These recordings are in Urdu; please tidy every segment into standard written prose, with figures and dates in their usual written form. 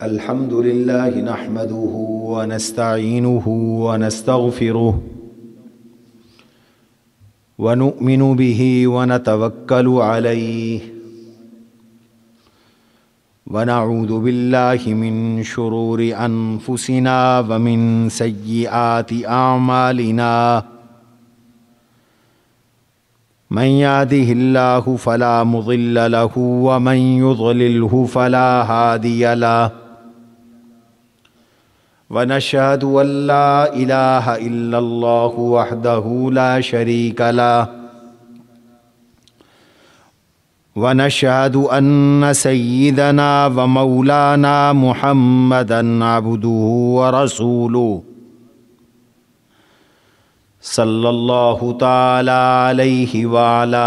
الحمد لله نحمده ونستعينه ونستغفره ونؤمن به ونتوكل عليه ونعوذ بالله من شرور أنفسنا ومن سيئات أعمالنا من يهده الله فلا مضل له ومن يضلله فلا هادي له ونشهد أن لا إله إلا الله وحده لا شريك له ونشهد أن سيدنا ومولانا محمدا عبده ورسوله صلى الله تعالى عليه وعلى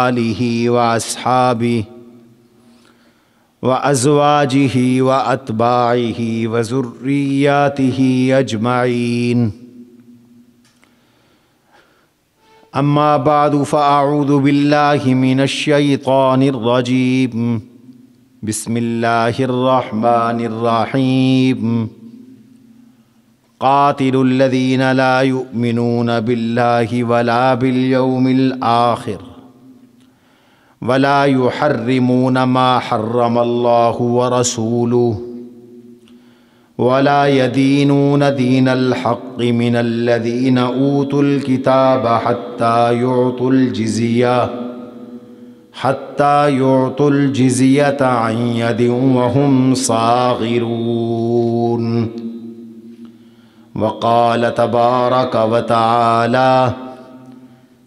آله وأصحابه وأزواجه وأتباعه وذرياته أجمعين أما بعد فأعوذ بالله من الشيطان الرجيم بسم الله الرحمن الرحيم قاتلوا الذين لا يؤمنون بالله ولا باليوم الآخر ولا يحرمون ما حرم الله ورسوله ولا يدينون دين الحق من الذين أوتوا الكتاب حتى يعطوا الجزية عن يد وهم صاغرون وقال تبارك وتعالى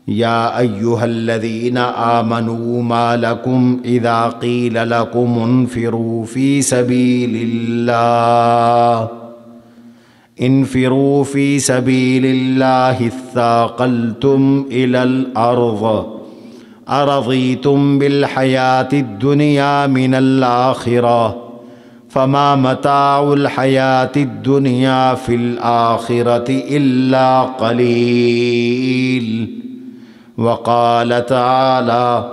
يا أيها الذين آمنوا ما لكم إذا قيل لكم انفروا في سبيل الله اثاقلتم إلى الأرض أرضيتم بالحياة الدنيا من الآخرة فما متاع الحياة الدنيا في الآخرة إلا قليل وقال تعالى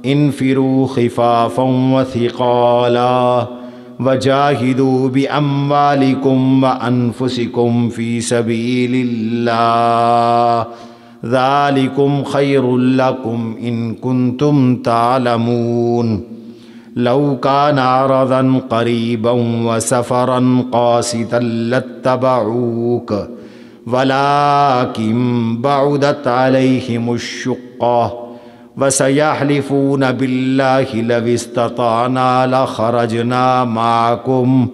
انفروا خفافا وثقالا وجاهدوا بأموالكم وأنفسكم في سبيل الله ذلكم خير لكم إن كنتم تعلمون لو كان عرضا قريبا وسفرا قاصدا لاتبعوك ولكن بعدت عليهم الشقة وسيحلفون بالله لو استطعنا لخرجنا معكم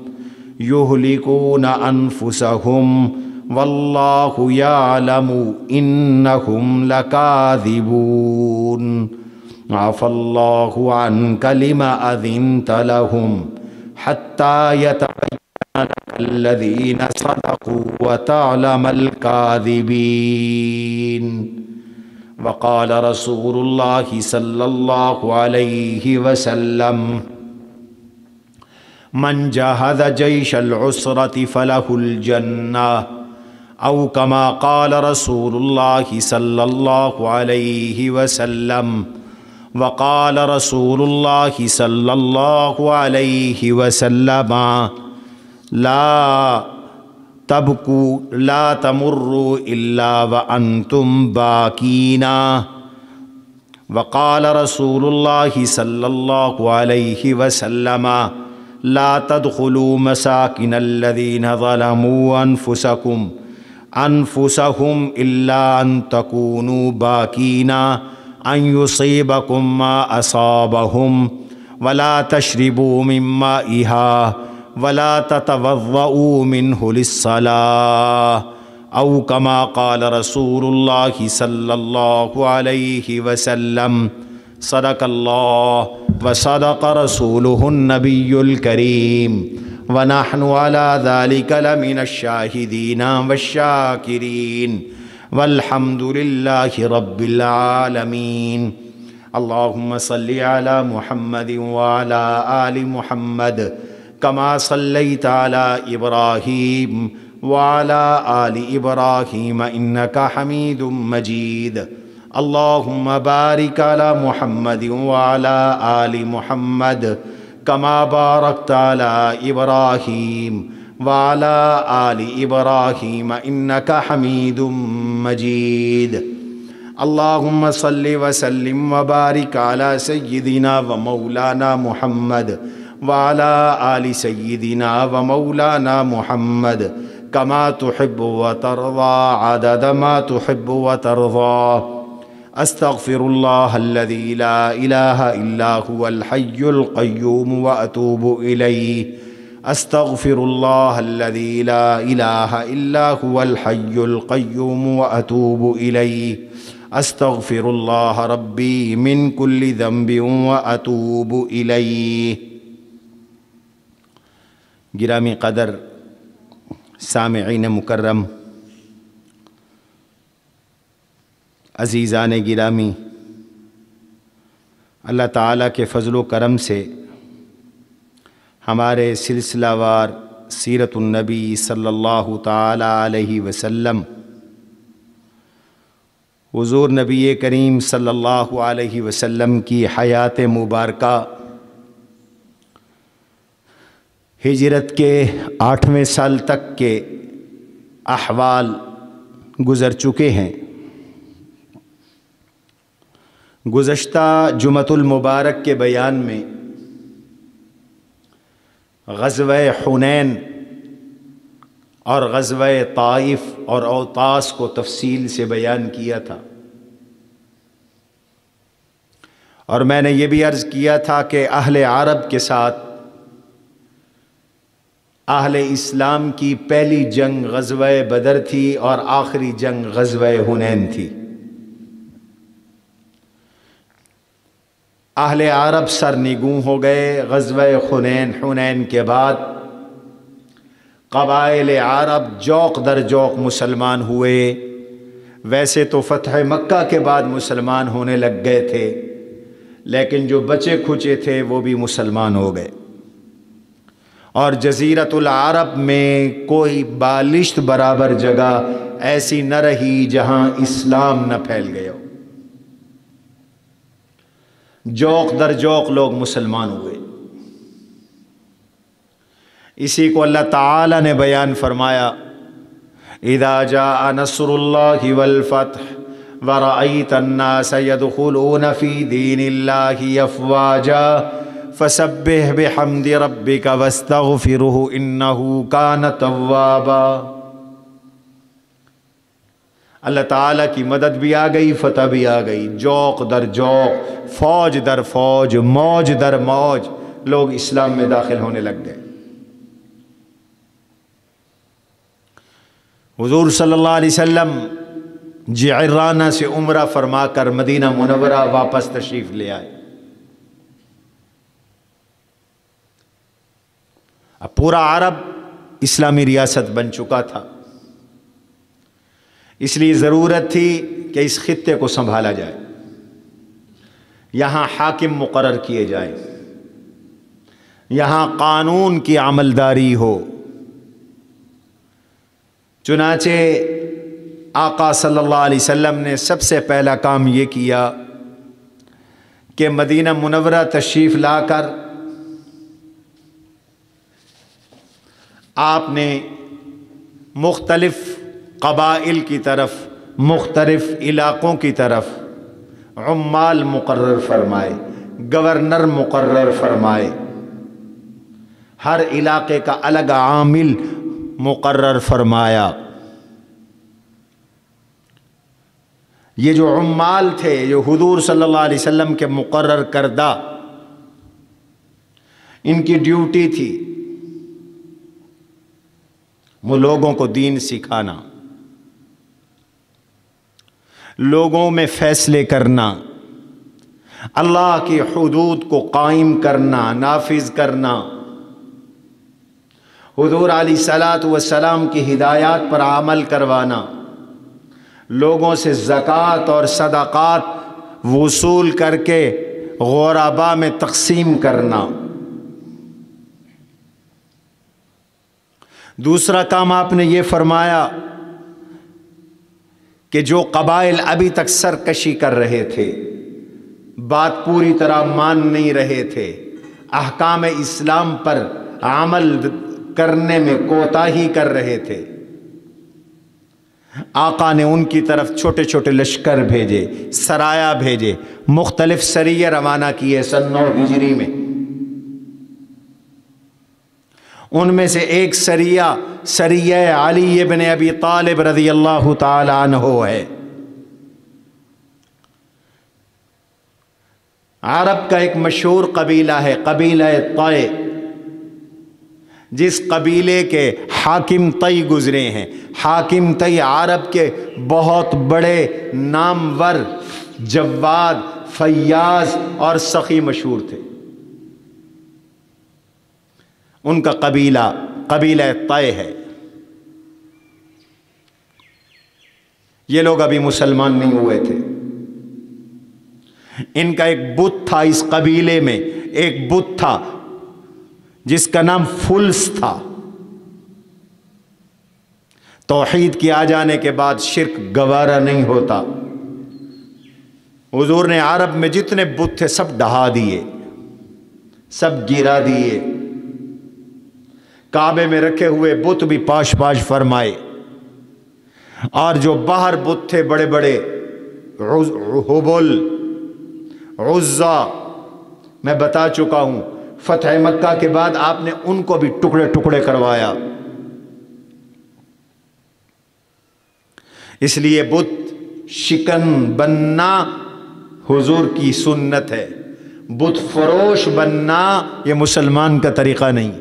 يهلكون أنفسهم والله يعلم إنهم لكاذبون عفى الله عنك لما أذنت لهم حتى يتبين لك الذين صدقوا وتعلم الكاذبين وقال رسول الله صلى الله عليه وسلم من جاهد جيش العسرة فله الجنة أو كما قال رسول الله صلى الله عليه وسلم وقال رسول الله صلى الله عليه وسلم لا تمروا إلا وأنتم باكين وقال رسول الله صلى الله عليه وسلم لا تدخلوا مساكن الذين ظلموا أنفسهم إلا أن تكونوا باكين أن يصيبكم ما أصابهم ولا تشربوا من مائها ولا تتوضؤوا منه للصلاة أو كما قال رسول الله صلى الله عليه وسلم صدق الله وصدق رسوله النبي الكريم ونحن على ذلك لمن الشاهدين والشاكرين والحمد لله رب العالمين اللهم صل على محمد وعلى آل محمد كما صليت على إبراهيم وعلى آل إبراهيم إنك حميد مجيد اللهم بارك على محمد وعلى آل محمد كما باركت على إبراهيم وعلى آل إبراهيم إنك حميد مجيد. اللهم صل وسلم وبارك على سيدنا ومولانا محمد وعلى آل سيدنا ومولانا محمد كما تحب وترضى عدد ما تحب وترضى. أستغفر الله الذي لا إله إلا هو الحي القيوم وأتوب إليه. أستغفر الله الذي لا إله إلا هو الحي القيوم وأتوب إليه. أستغفر الله ربي من كل ذنب وأتوب إليه. گرامی قدر سامعین مکرم، عزیزان گرامی، اللہ تعالیٰ کے فضل و کرم سے ہمارے سلسلہ وار سیرت النبی صلی اللہ تعالیٰ علیہ وسلم، حضور نبی کریم صلی اللہ علیہ وسلم کی حیات مبارکہ ہجرت کے 8ویں سال تک کے احوال گزر چکے ہیں۔ گزشتہ جمعۃ المبارک کے بیان میں غزوہ حنین اور غزوہ طائف اور اوطاس کو تفصیل سے بیان کیا تھا، اور میں نے یہ بھی عرض کیا تھا کہ اہل عرب کے ساتھ اہل اسلام کی پہلی جنگ غزوہ بدر تھی اور آخری جنگ غزوہ حنین تھی۔ اہل عرب سرنگوں ہو گئے غزوہ حنین کے بعد قبائل عرب جوق در جوق مسلمان ہوئے۔ ویسے تو فتح مکہ کے بعد مسلمان ہونے لگ گئے تھے، لیکن جو بچے کھچے تھے وہ بھی مسلمان ہو گئے، اور جزیرۃ العرب میں کوئی بالشت برابر جگہ ایسی نہ رہی جہاں اسلام نہ پھیل گیا ہو۔ جوق در جوق لوگ مسلمان ہوئے۔ اسی کو اللہ تعالی نے بیان فرمایا، اذا جاء نصر اللہ والفتح ورأيت الناس يدخلون في دين الله افواجا فسبح بحمد ربك واستغفره انه كان توابا۔ اللہ تعالیٰ کی مدد بھی آ گئی، فتح بھی آ گئی، جوق در جوق، فوج در فوج، موج در موج لوگ اسلام میں داخل ہونے لگ گئے۔ حضور صلی اللہ علیہ وسلم جعرانہ سے عمرہ فرما کر مدینہ منورہ واپس تشریف لے آئے۔ اب پورا عرب اسلامی ریاست بن چکا تھا، اس لیے ضرورت تھی کہ اس خطے کو سنبھالا جائے، یہاں حاکم مقرر کیے جائیں، یہاں قانون کی عملداری ہو۔ چنانچہ آقا صلی اللہ علیہ وسلم نے سب سے پہلا کام یہ کیا کہ مدینہ منورہ تشریف لا کر آپ نے مختلف قبائل کی طرف، مختلف علاقوں کی طرف عمال مقرر فرمائے، گورنر مقرر فرمائے، ہر علاقے کا الگ عامل مقرر فرمایا۔ یہ جو عمال تھے، جو حضور صلی اللہ علیہ وسلم کے مقرر کردہ، ان کی ڈیوٹی تھی وہ لوگوں کو دین سکھانا، لوگوں میں فیصلے کرنا، اللہ کی حدود کو قائم کرنا، نافذ کرنا، حضور علیہ الصلاۃ والسلام کی ہدایات پر عمل کروانا، لوگوں سے زکوٰۃ اور صدقات وصول کر کے غرباء میں تقسیم کرنا۔ دوسرا کام آپ نے یہ فرمایا کہ جو قبائل ابھی تک سرکشی کر رہے تھے، بات پوری طرح مان نہیں رہے تھے، احکام اسلام پر عمل کرنے میں کوتاہی کر رہے تھے، آقا نے ان کی طرف چھوٹے چھوٹے لشکر بھیجے، سرایا بھیجے، مختلف سریے روانہ کیے سن 9 ہجری میں۔ ان میں سے ایک سریہ علی ابن ابی طالب رضی اللہ تعالی عنہ ہے۔ عرب کا ایک مشہور قبیلہ ہے، قبیلہ طے، جس قبیلے کے حاکم طی گزرے ہیں۔ حاکم طی عرب کے بہت بڑے نامور، جواد، فیاض اور سخی مشہور تھے۔ ان کا قبیلہ طے ہے۔ یہ لوگ ابھی مسلمان نہیں ہوئے تھے۔ ان کا ایک بت تھا، اس قبیلے میں ایک بت تھا جس کا نام فلس تھا۔ توحید کے آ جانے کے بعد شرک گوارا نہیں ہوتا۔ حضور نے عرب میں جتنے بت تھے سب ڈہا دیے، سب گرا دیے۔ کعبے میں رکھے ہوئے بت بھی پاش پاش فرمائے، اور جو باہر بت تھے بڑے بڑے، حبل، عزا، میں بتا چکا ہوں، فتح مکہ کے بعد آپ نے ان کو بھی ٹکڑے ٹکڑے کروایا۔ اس لیے بت شکن بننا حضور کی سنت ہے، بت فروش بننا یہ مسلمان کا طریقہ نہیں۔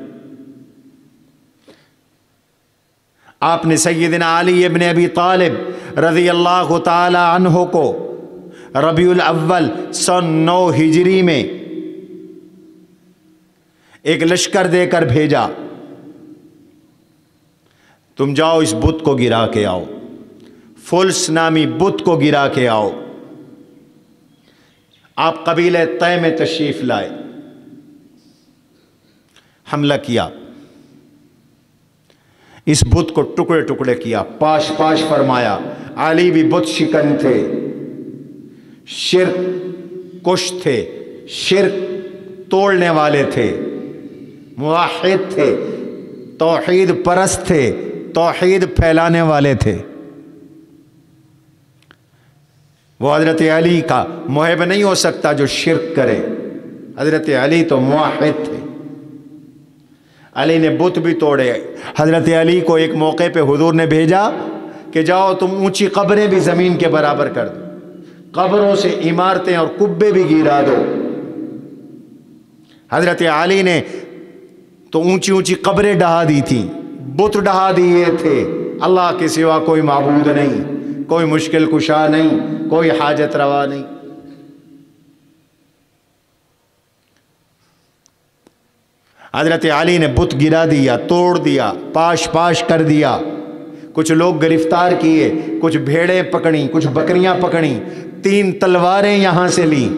آپ نے سیدنا علی ابن ابی طالب رضی اللہ تعالی عنہ کو ربیع الاول سن 9 ہجری میں ایک لشکر دے کر بھیجا، تم جاؤ اس بت کو گرا کے آؤ، فلس نامی بت کو گرا کے آؤ۔ آپ قبیلہ طے میں تشریف لائے، حملہ کیا، اس بت کو ٹکڑے ٹکڑے کیا، پاش پاش فرمایا۔ علی بھی بت شکن تھے، شرک کش تھے، شرک توڑنے والے تھے، موحد تھے، توحید پرست تھے، توحید پھیلانے والے تھے۔ وہ حضرت علی کا محب نہیں ہو سکتا جو شرک کرے۔ حضرت علی تو موحد تھے۔ علی نے بت بھی توڑے۔ حضرت علی کو ایک موقع پہ حضور نے بھیجا کہ جاؤ تم اونچی قبریں بھی زمین کے برابر کر دو، قبروں سے عمارتیں اور کبے بھی گرا دو۔ حضرت علی نے تو اونچی اونچی قبریں ڈہا دی تھیں، بت ڈہا دیے تھے۔ اللہ کے سوا کوئی معبود نہیں، کوئی مشکل کشا نہیں، کوئی حاجت روا نہیں۔ حضرت علی نے بت گرا دیا، توڑ دیا، پاش پاش کر دیا۔ کچھ لوگ گرفتار کیے، کچھ بھیڑیں پکڑیں، کچھ بکریاں پکڑیں، 3 تلواریں یہاں سے لیں،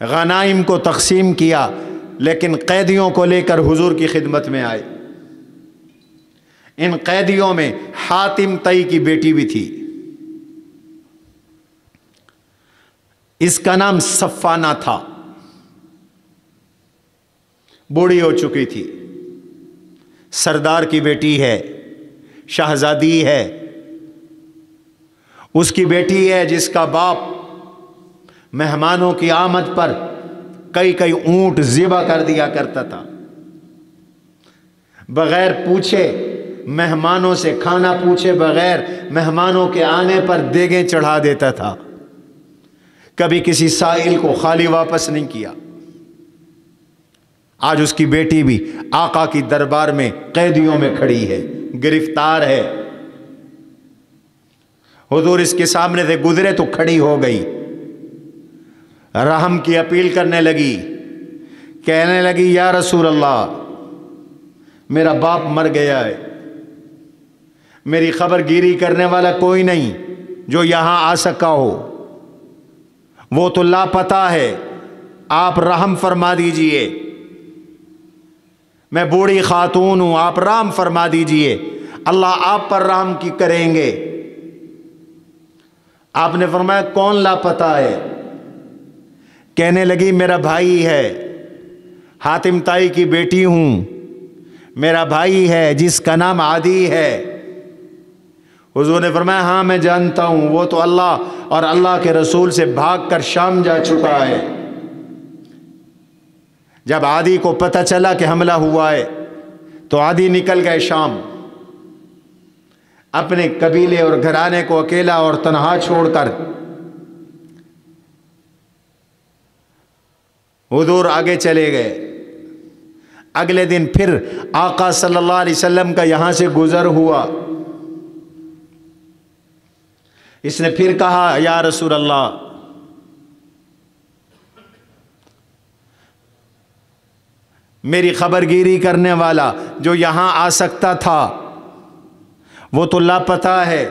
غنائم کو تقسیم کیا، لیکن قیدیوں کو لے کر حضور کی خدمت میں آئے۔ ان قیدیوں میں حاتم طئی کی بیٹی بھی تھی، اس کا نام صفانہ تھا، بوڑھی ہو چکی تھی، سردار کی بیٹی ہے، شہزادی ہے، اس کی بیٹی ہے جس کا باپ مہمانوں کی آمد پر کئی اونٹ ذبح کر دیا کرتا تھا، بغیر پوچھے مہمانوں سے کھانا پوچھے بغیر مہمانوں کے آنے پر دیگیں چڑھا دیتا تھا، کبھی کسی سائل کو خالی واپس نہیں کیا۔ آج اس کی بیٹی بھی آقا کی دربار میں قیدیوں میں کھڑی ہے، گرفتار ہے۔ حضور اس کے سامنے سے گزرے تو کھڑی ہو گئی، رحم کی اپیل کرنے لگی، کہنے لگی یا رسول اللہ، میرا باپ مر گیا ہے، میری خبر گیری کرنے والا کوئی نہیں جو یہاں آ سکا ہو، وہ تو لاپتہ ہے، آپ رحم فرما دیجئے، میں بوڑھی خاتون ہوں، آپ رحم فرما دیجئے، اللہ آپ پر رحم کی کریں گے۔ آپ نے فرمایا کون لاپتہ ہے؟ کہنے لگی میرا بھائی ہے، حاتم تائی کی بیٹی ہوں، میرا بھائی ہے جس کا نام عدی ہے۔ حضور نے فرمایا ہاں میں جانتا ہوں، وہ تو اللہ اور اللہ کے رسول سے بھاگ کر شام جا چکا ہے۔ جب عدی کو پتہ چلا کہ حملہ ہوا ہے تو عدی نکل گئے شام، اپنے قبیلے اور گھرانے کو اکیلا اور تنہا چھوڑ کر۔ حضور آگے چلے گئے۔ اگلے دن پھر آقا صلی اللہ علیہ وسلم کا یہاں سے گزر ہوا۔ اس نے پھر کہا یا رسول اللہ، میری خبر گیری کرنے والا جو یہاں آ سکتا تھا وہ تو لاپتہ ہے،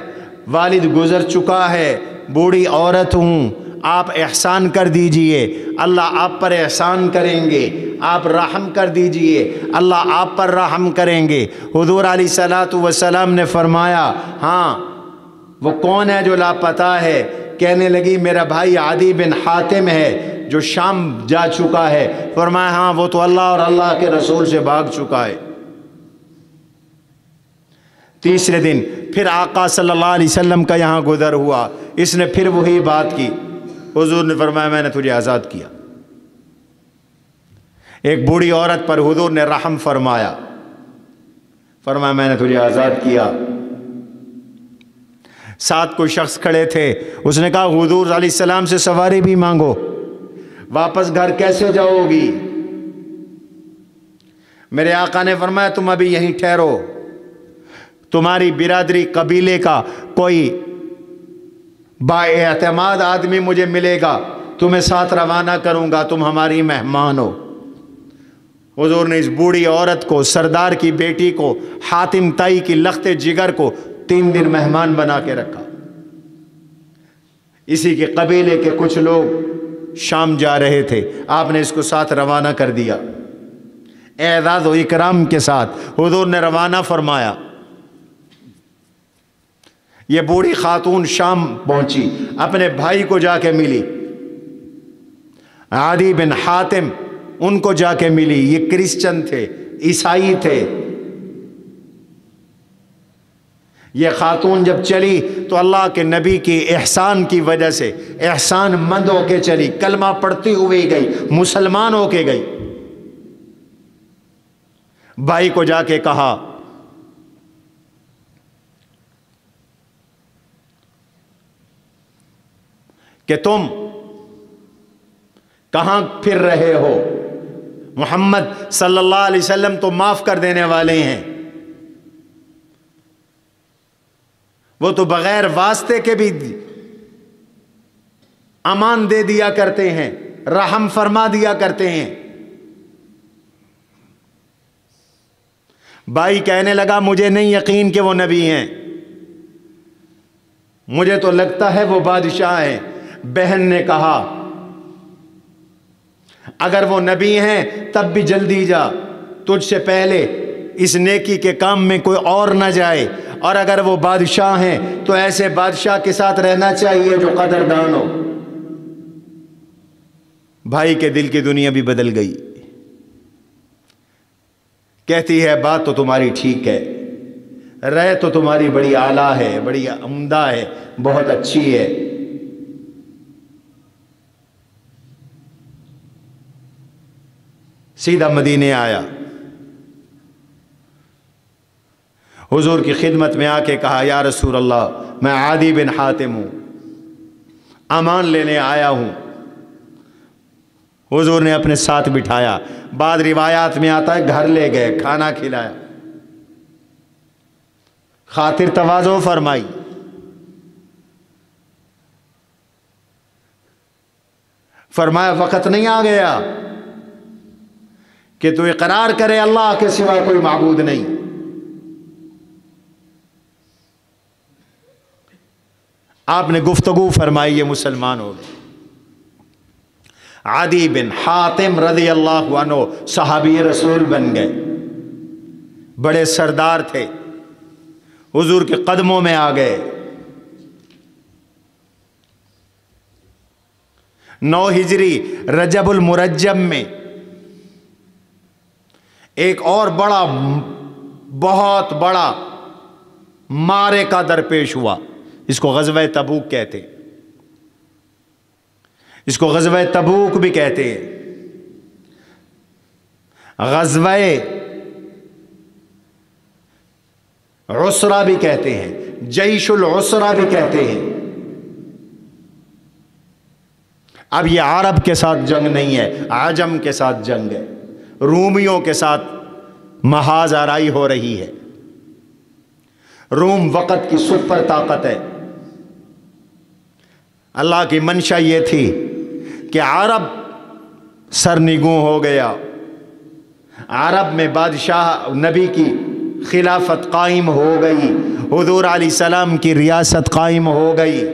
والد گزر چکا ہے، بوڑھی عورت ہوں، آپ احسان کر دیجئے، اللہ آپ پر احسان کریں گے، آپ رحم کر دیجئے، اللہ آپ پر رحم کریں گے۔ حضور علیہ الصلوۃ والسلام نے فرمایا ہاں وہ کون ہے جو لاپتہ ہے؟ کہنے لگی میرا بھائی عدی بن حاتم ہے جو شام جا چکا ہے۔ فرمایا ہاں وہ تو اللہ اور اللہ کے رسول سے بھاگ چکا ہے۔ تیسرے دن پھر آقا صلی اللہ علیہ وسلم کا یہاں گزر ہوا، اس نے پھر وہی بات کی۔ حضور نے فرمایا میں نے تجھے آزاد کیا۔ ایک بوڑھی عورت پر حضور نے رحم فرمایا، فرمایا میں نے تجھے آزاد کیا۔ ساتھ کوئی شخص کھڑے تھے، اس نے کہا حضور علیہ السلام سے سواری بھی مانگو، واپس گھر کیسے جاؤ گی؟ میرے آقا نے فرمایا تم ابھی یہیں ٹھہرو، تمہاری برادری قبیلے کا کوئی با اعتماد آدمی مجھے ملے گا، تمہیں ساتھ روانہ کروں گا، تم ہماری مہمان ہو۔ حضور نے اس بوڑھی عورت کو، سردار کی بیٹی کو، حاتم تائی کی لخت جگر کو 3 دن مہمان بنا کے رکھا۔ اسی کے قبیلے کے کچھ لوگ شام جا رہے تھے، آپ نے اس کو ساتھ روانہ کر دیا، اعزاز و اکرام کے ساتھ حضور نے روانہ فرمایا۔ یہ بوڑھی خاتون شام پہنچی، اپنے بھائی کو جا کے ملی، عدی بن حاتم ان کو جا کے ملی۔ یہ کرسچن تھے، عیسائی تھے۔ یہ خاتون جب چلی تو اللہ کے نبی کی احسان کی وجہ سے احسان مند ہو کے چلی، کلمہ پڑھتی ہوئی گئی، مسلمان ہو کے گئی۔ بھائی کو جا کے کہا کہ تم کہاں پھر رہے ہو؟ محمد صلی اللہ علیہ وسلم تو معاف کر دینے والے ہیں، وہ تو بغیر واسطے کے بھی امان دے دیا کرتے ہیں، رحم فرما دیا کرتے ہیں۔ بھائی کہنے لگا مجھے نہیں یقین کہ وہ نبی ہیں، مجھے تو لگتا ہے وہ بادشاہ ہیں۔ بہن نے کہا اگر وہ نبی ہیں تب بھی جلدی جا، تجھ سے پہلے اس نیکی کے کام میں کوئی اور نہ جائے، اور اگر وہ بادشاہ ہیں تو ایسے بادشاہ کے ساتھ رہنا چاہیے جو قدردان ہو۔ بھائی کے دل کی دنیا بھی بدل گئی، کہتی ہے بات تو تمہاری ٹھیک ہے، رائے تو تمہاری بڑی اعلیٰ ہے، بڑی عمدہ ہے، بہت اچھی ہے۔ سیدھا مدینے آیا، حضور کی خدمت میں آ کے کہا یا رسول اللہ میں عدی بن حاتم ہوں، امان لینے آیا ہوں۔ حضور نے اپنے ساتھ بٹھایا، بعض روایات میں آتا ہے گھر لے گئے، کھانا کھلایا، خاطر تواضع فرمائی۔ فرمایا وقت نہیں آ گیا کہ تو اقرار کرے اللہ کے سوا کوئی معبود نہیں؟ آپ نے گفتگو فرمائی، یہ مسلمان ہو گئے۔ عدی بن حاتم رضی اللہ عنہ صحابی رسول بن گئے، بڑے سردار تھے، حضور کے قدموں میں آ گئے۔ 9 ہجری رجب المرجب میں ایک اور بہت بڑا مارے کا درپیش ہوا. اس کو غزوہ تبوک کہتے ہیں. اس کو غزوہ تبوک بھی کہتے ہیں، غزوہ عسرہ بھی کہتے ہیں، جیش العسرہ بھی کہتے ہیں. اب یہ عرب کے ساتھ جنگ نہیں ہے، عجم کے ساتھ جنگ ہے. رومیوں کے ساتھ محاذ آرائی ہو رہی ہے. روم وقت کی سپر طاقت ہے. اللہ کی منشا یہ تھی کہ عرب سرنگوں ہو گیا، عرب میں بادشاہ نبی کی خلافت قائم ہو گئی، حضور علیہ السلام کی ریاست قائم ہو گئی.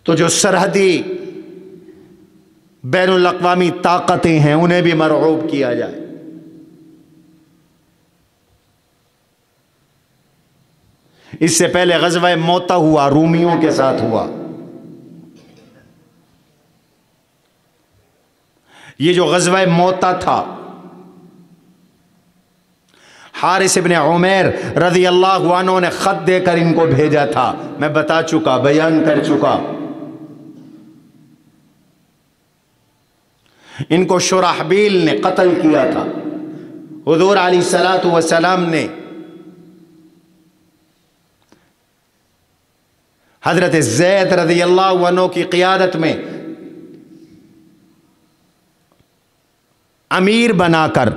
تو جو سرحدی بین الاقوامی طاقتیں ہیں انہیں بھی مرعوب کیا جائے. اس سے پہلے غزوہ موتا ہوا، رومیوں کے ساتھ ہوا. یہ جو غزوہ موتا تھا، حارث ابن عمیر رضی اللہ عنہ نے خط دے کر ان کو بھیجا تھا. میں بتا چکا، بیان کر چکا. ان کو شرحبیل نے قتل کیا تھا. حضور علیہ الصلوۃ والسلام نے حضرت زید رضی اللہ عنہ کی قیادت میں امیر بنا کر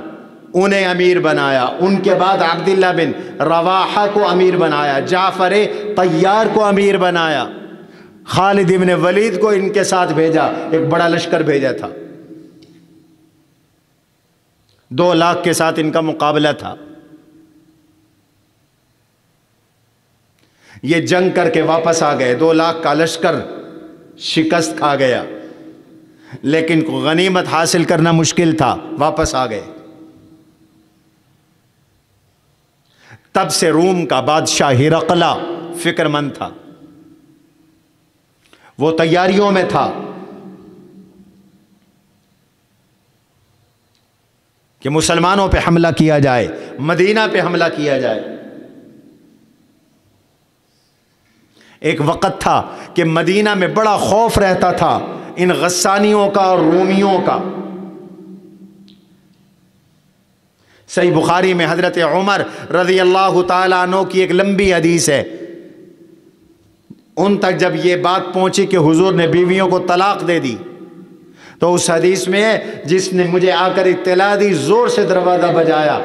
انہیں امیر بنایا. ان کے بعد عبداللہ بن رواحہ کو امیر بنایا، جعفر طیار کو امیر بنایا، خالد ابن ولید کو ان کے ساتھ بھیجا. ایک بڑا لشکر بھیجا تھا، 2 لاکھ کے ساتھ ان کا مقابلہ تھا. یہ جنگ کر کے واپس آ گئے. 2 لاکھ کا لشکر شکست کھا گیا، لیکن غنیمت حاصل کرنا مشکل تھا. واپس آ گئے. تب سے روم کا بادشاہ ہرقلہ فکر مند تھا. وہ تیاریوں میں تھا کہ مسلمانوں پہ حملہ کیا جائے، مدینہ پہ حملہ کیا جائے. ایک وقت تھا کہ مدینہ میں بڑا خوف رہتا تھا ان غسانیوں کا اور رومیوں کا. صحیح بخاری میں حضرت عمر رضی اللہ تعالیٰ عنہ کی ایک لمبی حدیث ہے. ان تک جب یہ بات پہنچی کہ حضور نے بیویوں کو طلاق دے دی، تو اس حدیث میں ہے جس نے مجھے آ کر اطلاع دی، زور سے دروازہ بجایا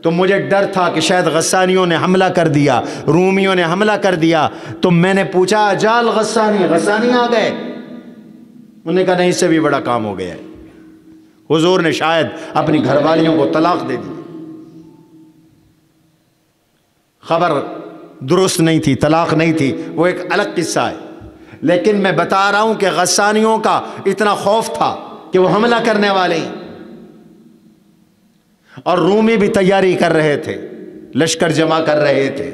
تو مجھے ڈر تھا کہ شاید غسانیوں نے حملہ کر دیا، رومیوں نے حملہ کر دیا. تو میں نے پوچھا اجال غسانی آ گئے؟ انہوں نے کہا نہیں، اس سے بھی بڑا کام ہو گیا ہے. حضور نے شاید اپنی گھر والیوں کو طلاق دے دی. خبر درست نہیں تھی، طلاق نہیں تھی، وہ ایک الگ قصہ ہے. لیکن میں بتا رہا ہوں کہ غسانیوں کا اتنا خوف تھا کہ وہ حملہ کرنے والے ہیں، اور رومی بھی تیاری کر رہے تھے، لشکر جمع کر رہے تھے.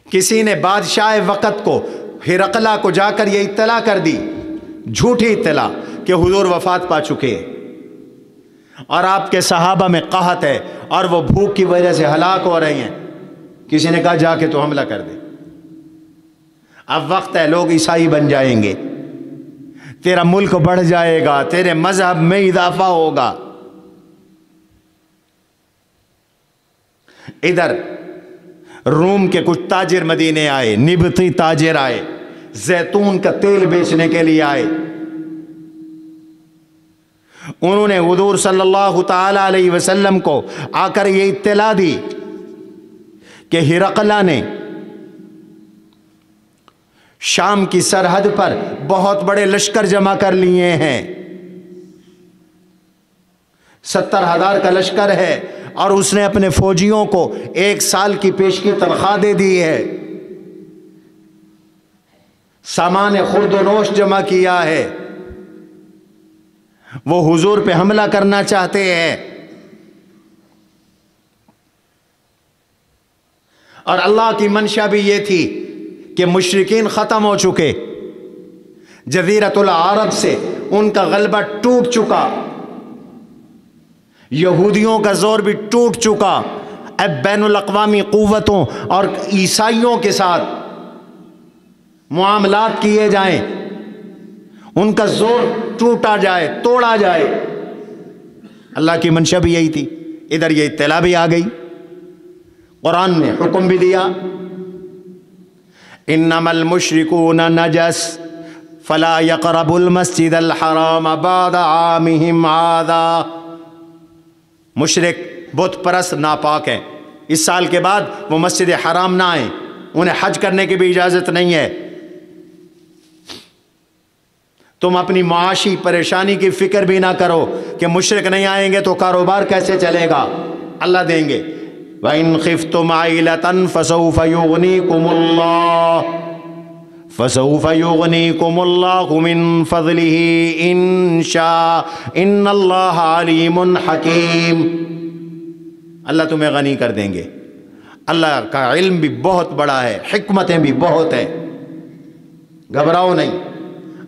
کسی نے بادشاہ وقت کو، ہرقلہ کو جا کر یہ اطلاع کر دی، جھوٹی اطلاع، کہ حضور وفات پا چکے اور آپ کے صحابہ میں قحط ہے اور وہ بھوک کی وجہ سے ہلاک ہو رہے ہیں. کسی نے کہا جا کے تو حملہ کر دے، اب وقت ہے، لوگ عیسائی بن جائیں گے، تیرا ملک بڑھ جائے گا، تیرے مذہب میں اضافہ ہوگا. ادھر روم کے کچھ تاجر مدینے آئے، نبطی تاجر آئے، زیتون کا تیل بیچنے کے لیے آئے. انہوں نے حضور صلی اللہ تعالی علیہ وسلم کو آ کر یہ اطلاع دی کہ ہرقلہ نے شام کی سرحد پر بہت بڑے لشکر جمع کر لیے ہیں، 70,000 کا لشکر ہے، اور اس نے اپنے فوجیوں کو 1 سال کی پیشگی تنخواہ دے دی ہے، سامان خرد و نوش جمع کیا ہے. وہ حضور پہ حملہ کرنا چاہتے ہیں. اور اللہ کی منشا بھی یہ تھی کہ مشرکین ختم ہو چکے، جزیرۃ العرب سے ان کا غلبہ ٹوٹ چکا، یہودیوں کا زور بھی ٹوٹ چکا، اب بین الاقوامی قوتوں اور عیسائیوں کے ساتھ معاملات کیے جائیں، ان کا زور ٹوٹا جائے، توڑا جائے۔ اللہ کی منشا بھی یہی تھی، ادھر یہ اطلاع بھی آ گئی، قرآن نے حکم بھی دیا، انما المشرکون نجس فلا يقربوا المسجد الحرام بعد عامهم هذا۔ مشرک بت پرست ناپاک ہیں، اس سال کے بعد وہ مسجد حرام نہ آئیں، انہیں حج کرنے کی بھی اجازت نہیں ہے۔ تم اپنی معاشی پریشانی کی فکر بھی نہ کرو کہ مشرک نہیں آئیں گے تو کاروبار کیسے چلے گا، اللہ دیں گے۔ وَإِنْ خِفْتُمْ عَائِلَةً فَسَوْفَ يُغْنِيكُمُ اللَّهُ مِنْ فَضْلِهِ إِنْ شَاءَ إِنَّ اللَّهَ عَلِيمٌ حَكِيمٌ۔ اللہ تمہیں غنی کر دیں گے، اللہ کا علم بھی بہت بڑا ہے، حکمتیں بھی بہت ہیں، گھبراؤ نہیں۔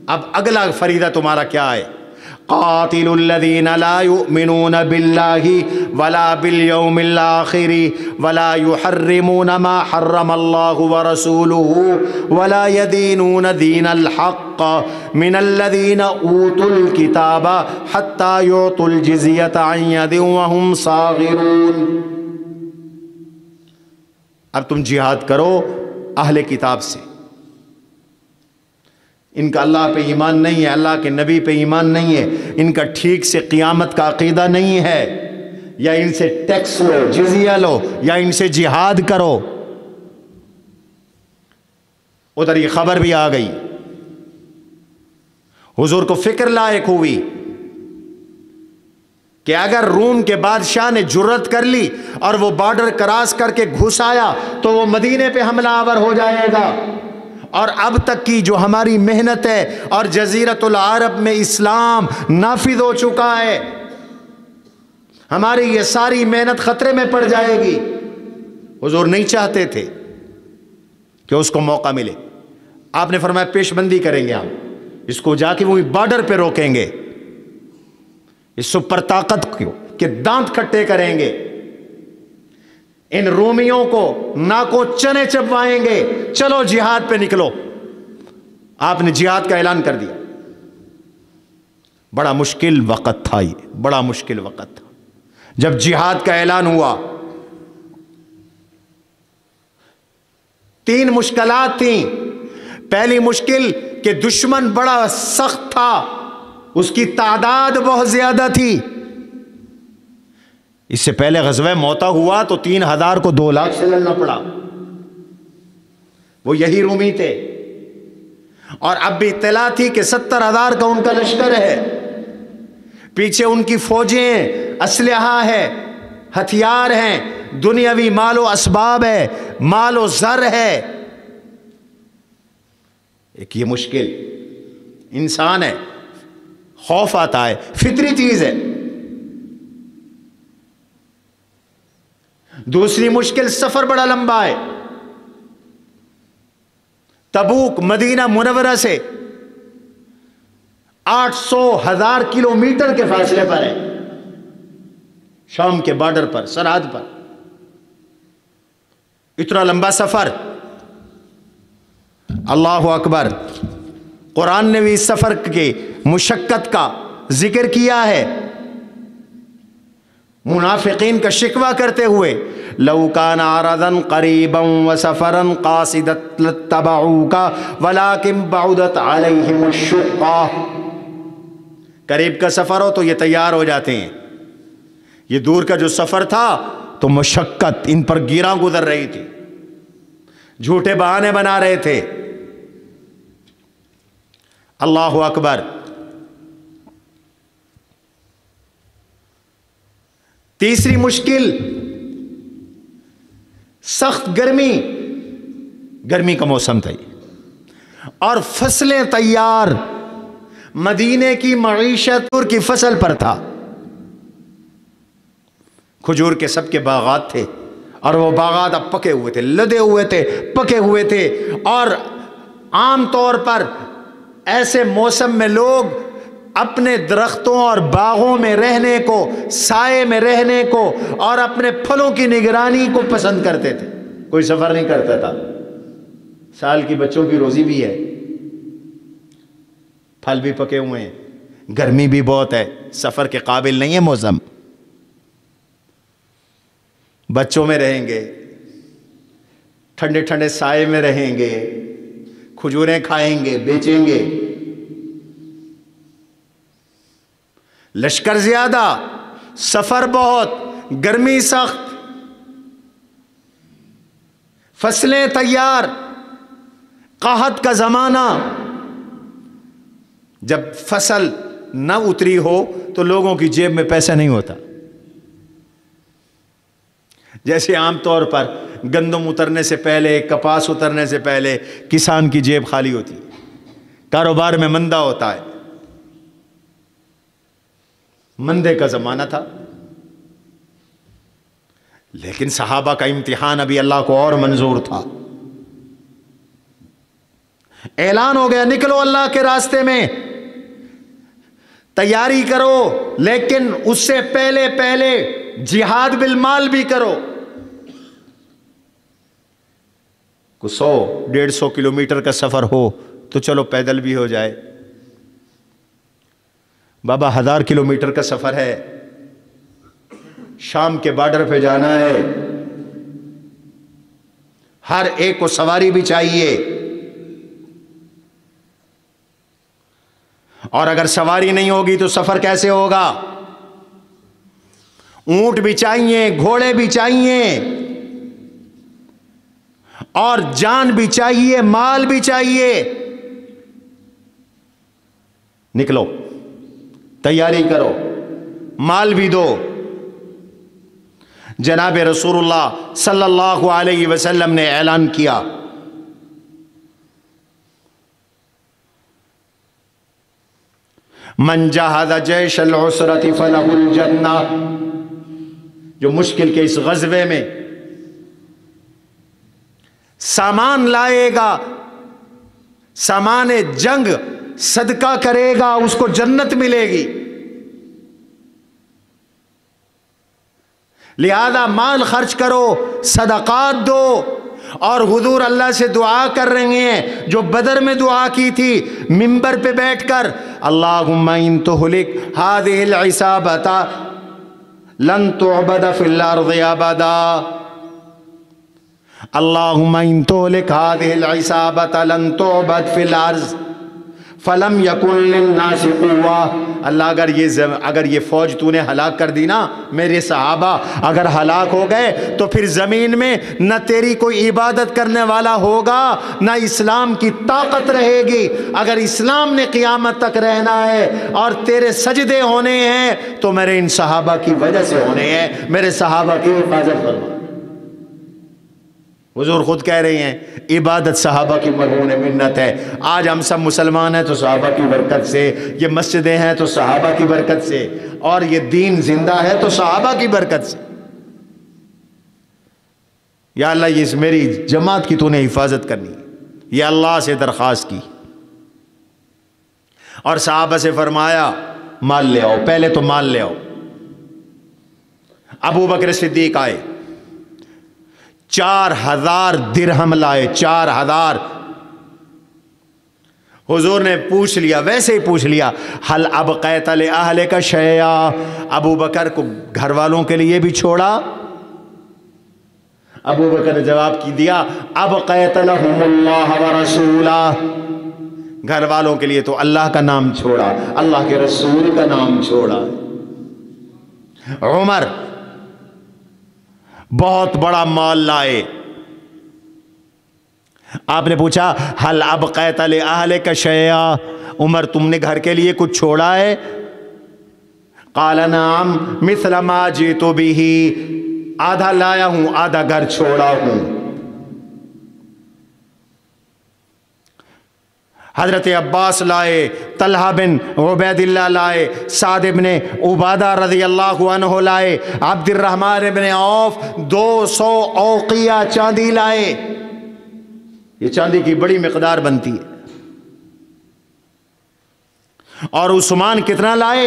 اب اگلا فریضہ تمہارا کیا ہے؟ قاتل الذین لا یؤمنون باللہ ولا بالیوم الآخر ولا یحرمون ما حرم اللہ ورسولہ ولا یدینون دین الحق من الذین اوتوا الکتاب حتی یعطوا الجزیۃ عن ید وہم صاغرون۔ اب تم جہاد کرو اہل کتاب سے، ان کا اللہ پہ ایمان نہیں ہے، اللہ کے نبی پہ ایمان نہیں ہے، ان کا ٹھیک سے قیامت کا عقیدہ نہیں ہے، یا ان سے ٹیکس لو، جزیہ لو، یا ان سے جہاد کرو۔ ادھر یہ خبر بھی آ گئی، حضور کو فکر لائق ہوئی کہ اگر روم کے بادشاہ نے جرت کر لی اور وہ بارڈر کراس کر کے گھس آیا تو وہ مدینے پہ حملہ آور ہو جائے گا، اور اب تک کی جو ہماری محنت ہے اور جزیرۃ العرب میں اسلام نافذ ہو چکا ہے، ہماری یہ ساری محنت خطرے میں پڑ جائے گی۔ حضور نہیں چاہتے تھے کہ اس کو موقع ملے، آپ نے فرمایا پیش بندی کریں گے، ہم اس کو جا کے وہی بارڈر پہ روکیں گے، اس سپر طاقت کے دانت کھٹے کریں گے، ان رومیوں کو ناکو چنے چبوائیں گے، چلو جہاد پہ نکلو۔ آپ نے جہاد کا اعلان کر دیا۔ بڑا مشکل وقت تھا، یہ بڑا مشکل وقت تھا جب جہاد کا اعلان ہوا۔ 3 مشکلات تھیں۔ پہلی مشکل کہ دشمن بڑا سخت تھا، اس کی تعداد بہت زیادہ تھی۔ اس سے پہلے غزوہ موتا ہوا تو 3000 کو 2 لاکھ سے لڑنا پڑا، وہ یہی رومی تھے، اور اب بھی اطلاع تھی کہ 70,000 کا ان کا لشکر ہے، پیچھے ان کی فوجیں، اسلحہ ہے، ہتھیار ہیں، دنیاوی مال و اسباب ہے، مال و زر ہے۔ ایک یہ مشکل، انسان ہے، خوف آتا ہے، فطری چیز ہے۔ دوسری مشکل، سفر بڑا لمبا ہے، تبوک مدینہ منورہ سے 800,000 کلومیٹر کے فاصلے پر ہے، شام کے بارڈر پر، سرحد پر، اتنا لمبا سفر۔ اللہ اکبر۔ قرآن نے بھی اس سفر کے مشقت کا ذکر کیا ہے، منافقین کا شکوہ کرتے ہوئے، لو کان عرضا قریبا وسفرا قاصدا لاتبعوک ولکن بعدت علیہم الشقہ۔ قریب کا سفر ہو تو یہ تیار ہو جاتے ہیں، یہ دور کا جو سفر تھا تو مشقت ان پر گیراں گزر رہی تھی، جھوٹے بہانے بنا رہے تھے۔ اللہ اکبر۔ تیسری مشکل، سخت گرمی، گرمی کا موسم تھا اور فصلیں تیار، مدینے کی معیشت کھجور کی فصل پر تھا، کھجور کے سب کے باغات تھے اور وہ باغات اب پکے ہوئے تھے، لدے ہوئے تھے، پکے ہوئے تھے. اور عام طور پر ایسے موسم میں لوگ اپنے درختوں اور باغوں میں رہنے کو، سائے میں رہنے کو اور اپنے پھلوں کی نگرانی کو پسند کرتے تھے. کوئی سفر نہیں کرتا تھا. سال کی بچوں کی روزی بھی ہے، پھل بھی پکے ہوئے ہیں، گرمی بھی بہت ہے، سفر کے قابل نہیں ہے موسم. بچوں میں رہیں گے، ٹھنڈے ٹھنڈے سائے میں رہیں گے، کھجوریں کھائیں گے، بیچیں گے. لشکر زیادہ، سفر بہت، گرمی سخت، فصلیں تیار، قحط کا زمانہ. جب فصل نہ اتری ہو تو لوگوں کی جیب میں پیسہ نہیں ہوتا. جیسے عام طور پر گندم اترنے سے پہلے، کپاس اترنے سے پہلے کسان کی جیب خالی ہوتی ہے، کاروبار میں مندہ ہوتا ہے. مندے کا زمانہ تھا، لیکن صحابہ کا امتحان ابھی اللہ کو اور منظور تھا. اعلان ہو گیا نکلو اللہ کے راستے میں، تیاری کرو، لیکن اس سے پہلے پہلے جہاد بالمال بھی کرو. کو 100-150 کلومیٹر کا سفر ہو تو چلو پیدل بھی ہو جائے. بابا 1000 کلومیٹر کا سفر ہے، شام کے بارڈر پہ جانا ہے، ہر ایک کو سواری بھی چاہیے. اور اگر سواری نہیں ہوگی تو سفر کیسے ہوگا؟ اونٹ بھی چاہیے، گھوڑے بھی چاہیے، اور جان بھی چاہیے، مال بھی چاہیے. نکلو، تیاری کرو، مال بھی دو. جناب رسول اللہ صلی اللہ علیہ وسلم نے اعلان کیا، من جہز جیش العسرۃ فلہ الجنہ. جو مشکل کے اس غزوے میں سامان لائے گا، سامان جنگ صدقہ کرے گا، اس کو جنت ملے گی. لہذا مال خرچ کرو، صدقات دو. اور حضور اللہ سے دعا کر رہے ہیں جو بدر میں دعا کی تھی منبر پہ بیٹھ کر، اللہم ان تہلک ہذہ العصابۃ لن تعبد فی الارض ابدا. اللہم ان تہلک ہذہ العصابۃ لن تعبد فی الارض فلم یکن للناس قوہ. اللہ اگر یہ فوج تو نے ہلاک کر دی نا، میرے صحابہ اگر ہلاک ہو گئے تو پھر زمین میں نہ تیری کوئی عبادت کرنے والا ہوگا، نہ اسلام کی طاقت رہے گی. اگر اسلام نے قیامت تک رہنا ہے اور تیرے سجدے ہونے ہیں تو میرے ان صحابہ کی وجہ سے ہونے ہیں. میرے صحابہ کی حفاظت فرما. حضور خود کہہ رہی ہیں عبادت صحابہ کی مرہون منت ہے. آج ہم سب مسلمان ہیں تو صحابہ کی برکت سے، یہ مسجدیں ہیں تو صحابہ کی برکت سے، اور یہ دین زندہ ہے تو صحابہ کی برکت سے. یا اللہ یہ میری جماعت کی تو نے حفاظت کرنی ہے، یہ اللہ سے درخواست کی. اور صحابہ سے فرمایا مال لے آؤ، پہلے تو مال لے آؤ. ابو بکر صدیق آئے، 4000 درہم لائے. 4000. حضور نے پوچھ لیا، ویسے ہی پوچھ لیا، حل ابقیت لأہلک شیئا. ابو بکر کو گھر والوں کے لیے بھی چھوڑا؟ ابو بکر نے جواب کی دیا، ابقیت لہم اللہ ورسولہ. گھر والوں کے لیے تو اللہ کا نام چھوڑا، اللہ کے رسول کا نام چھوڑا. عمر بہت بڑا مال لائے. آپ نے پوچھا حل ابقیت لأہلک شیئا، عمر تم نے گھر کے لیے کچھ چھوڑا ہے؟ قال نعم مثل ما جئت به، آدھا لایا ہوں آدھا گھر چھوڑا ہوں. حضرت عباس لائے، طلحہ بن عبید اللہ لائے، سعد بن عبادہ رضی اللہ عنہ لائے، عبد الرحمن بن عوف 200 اوقیہ چاندی لائے۔ یہ چاندی کی بڑی مقدار بنتی ہے۔ اور عثمان کتنا لائے؟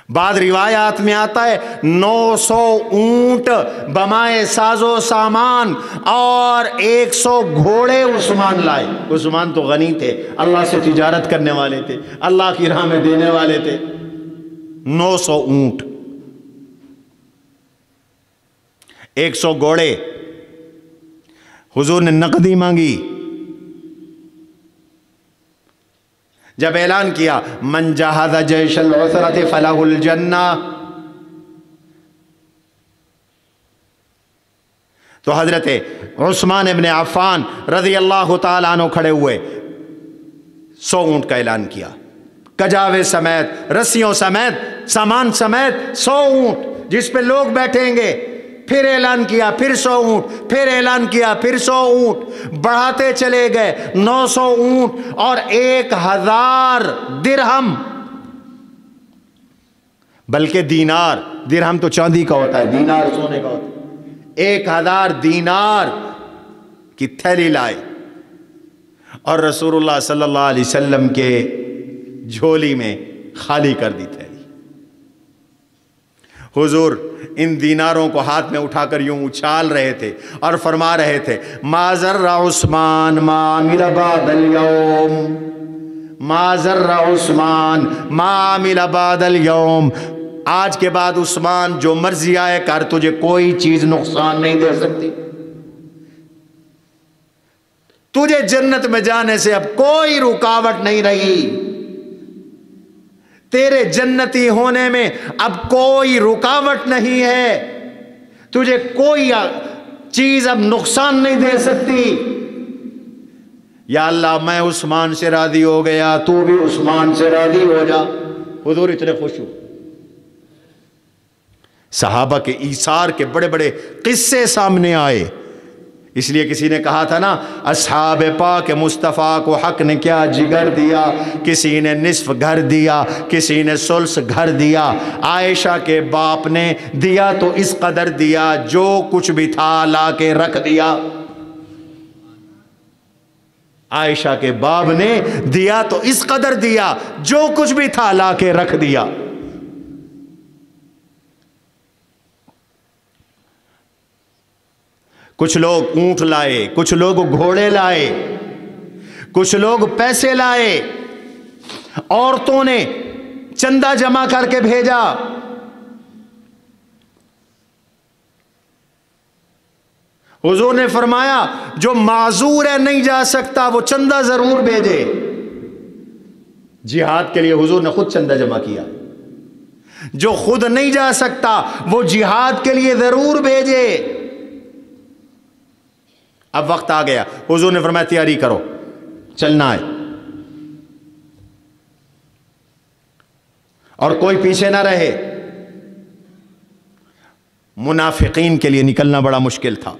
بعض روایات میں آتا ہے 900 اونٹ بمائے ساز و سامان اور 100 گھوڑے عثمان لائے۔ عثمان تو غنی تھے، اللہ سے تجارت کرنے والے تھے، اللہ کی راہ میں دینے والے تھے۔ 900 اونٹ، 100 گھوڑے۔ حضور نے نقدی مانگی، جب اعلان کیا من جہز جیش العسرۃ فلہ الجنہ، تو حضرت عثمان ابن عفان رضی اللہ تعالیٰ عنہ کھڑے ہوئے، 100 اونٹ کا اعلان کیا، کجاوے سمیت، رسیوں سمیت، سامان سمیت 100 اونٹ جس پہ لوگ بیٹھیں گے۔ پھر اعلان کیا، پھر 100 اونٹ، پھر اعلان کیا، پھر 100 اونٹ، بڑھاتے چلے گئے 900 اونٹ اور 1000 درہم، بلکہ دینار، درہم تو چاندی کا ہوتا ہے، دینار سونے کا ہوتا ہے، 1000 دینار کی تھیلی لائے اور رسول اللہ صلی اللہ علیہ وسلم کے جھولی میں خالی کر دی تھیلی۔ حضور ان دیناروں کو ہاتھ میں اٹھا کر یوں اچھال رہے تھے اور فرما رہے تھے ما ضر عثمان ما عمل بعد اليوم، ما ضر عثمان ما عمل بعد اليوم، آج کے بعد عثمان جو مرضی آئے کر، تجھے کوئی چیز نقصان نہیں دے سکتی، تجھے جنت میں جانے سے اب کوئی رکاوٹ نہیں رہی، تیرے جنتی ہونے میں اب کوئی رکاوٹ نہیں ہے، تجھے کوئی چیز اب نقصان نہیں دے سکتی۔ یا اللہ میں عثمان سے راضی ہو گیا، تو بھی عثمان سے راضی ہو جا۔ حضور اتنے خوش ہوئے۔ صحابہ کے ایثار کے بڑے بڑے قصے سامنے آئے، اس لیے کسی نے کہا تھا نا، اصحاب پاک مصطفیٰ کو حق نے کیا جگر دیا، کسی نے نصف گھر دیا، کسی نے ثلث گھر دیا، عائشہ کے باپ نے دیا تو اس قدر دیا، جو کچھ بھی تھا لا کے رکھ دیا۔ عائشہ کے باپ نے دیا تو اس قدر دیا، جو کچھ بھی تھا لا کے رکھ دیا۔ کچھ لوگ اونٹ لائے، کچھ لوگ گھوڑے لائے، کچھ لوگ پیسے لائے، عورتوں نے چندہ جمع کر کے بھیجا۔ حضور نے فرمایا جو معذور ہے نہیں جا سکتا وہ چندہ ضرور بھیجے۔ جہاد کے لیے حضور نے خود چندہ جمع کیا۔ جو خود نہیں جا سکتا وہ جہاد کے لیے ضرور بھیجے۔ اب وقت آ گیا، حضور نے فرمایا تیاری کرو، چلنا ہے، اور کوئی پیچھے نہ رہے۔ منافقین کے لیے نکلنا بڑا مشکل تھا،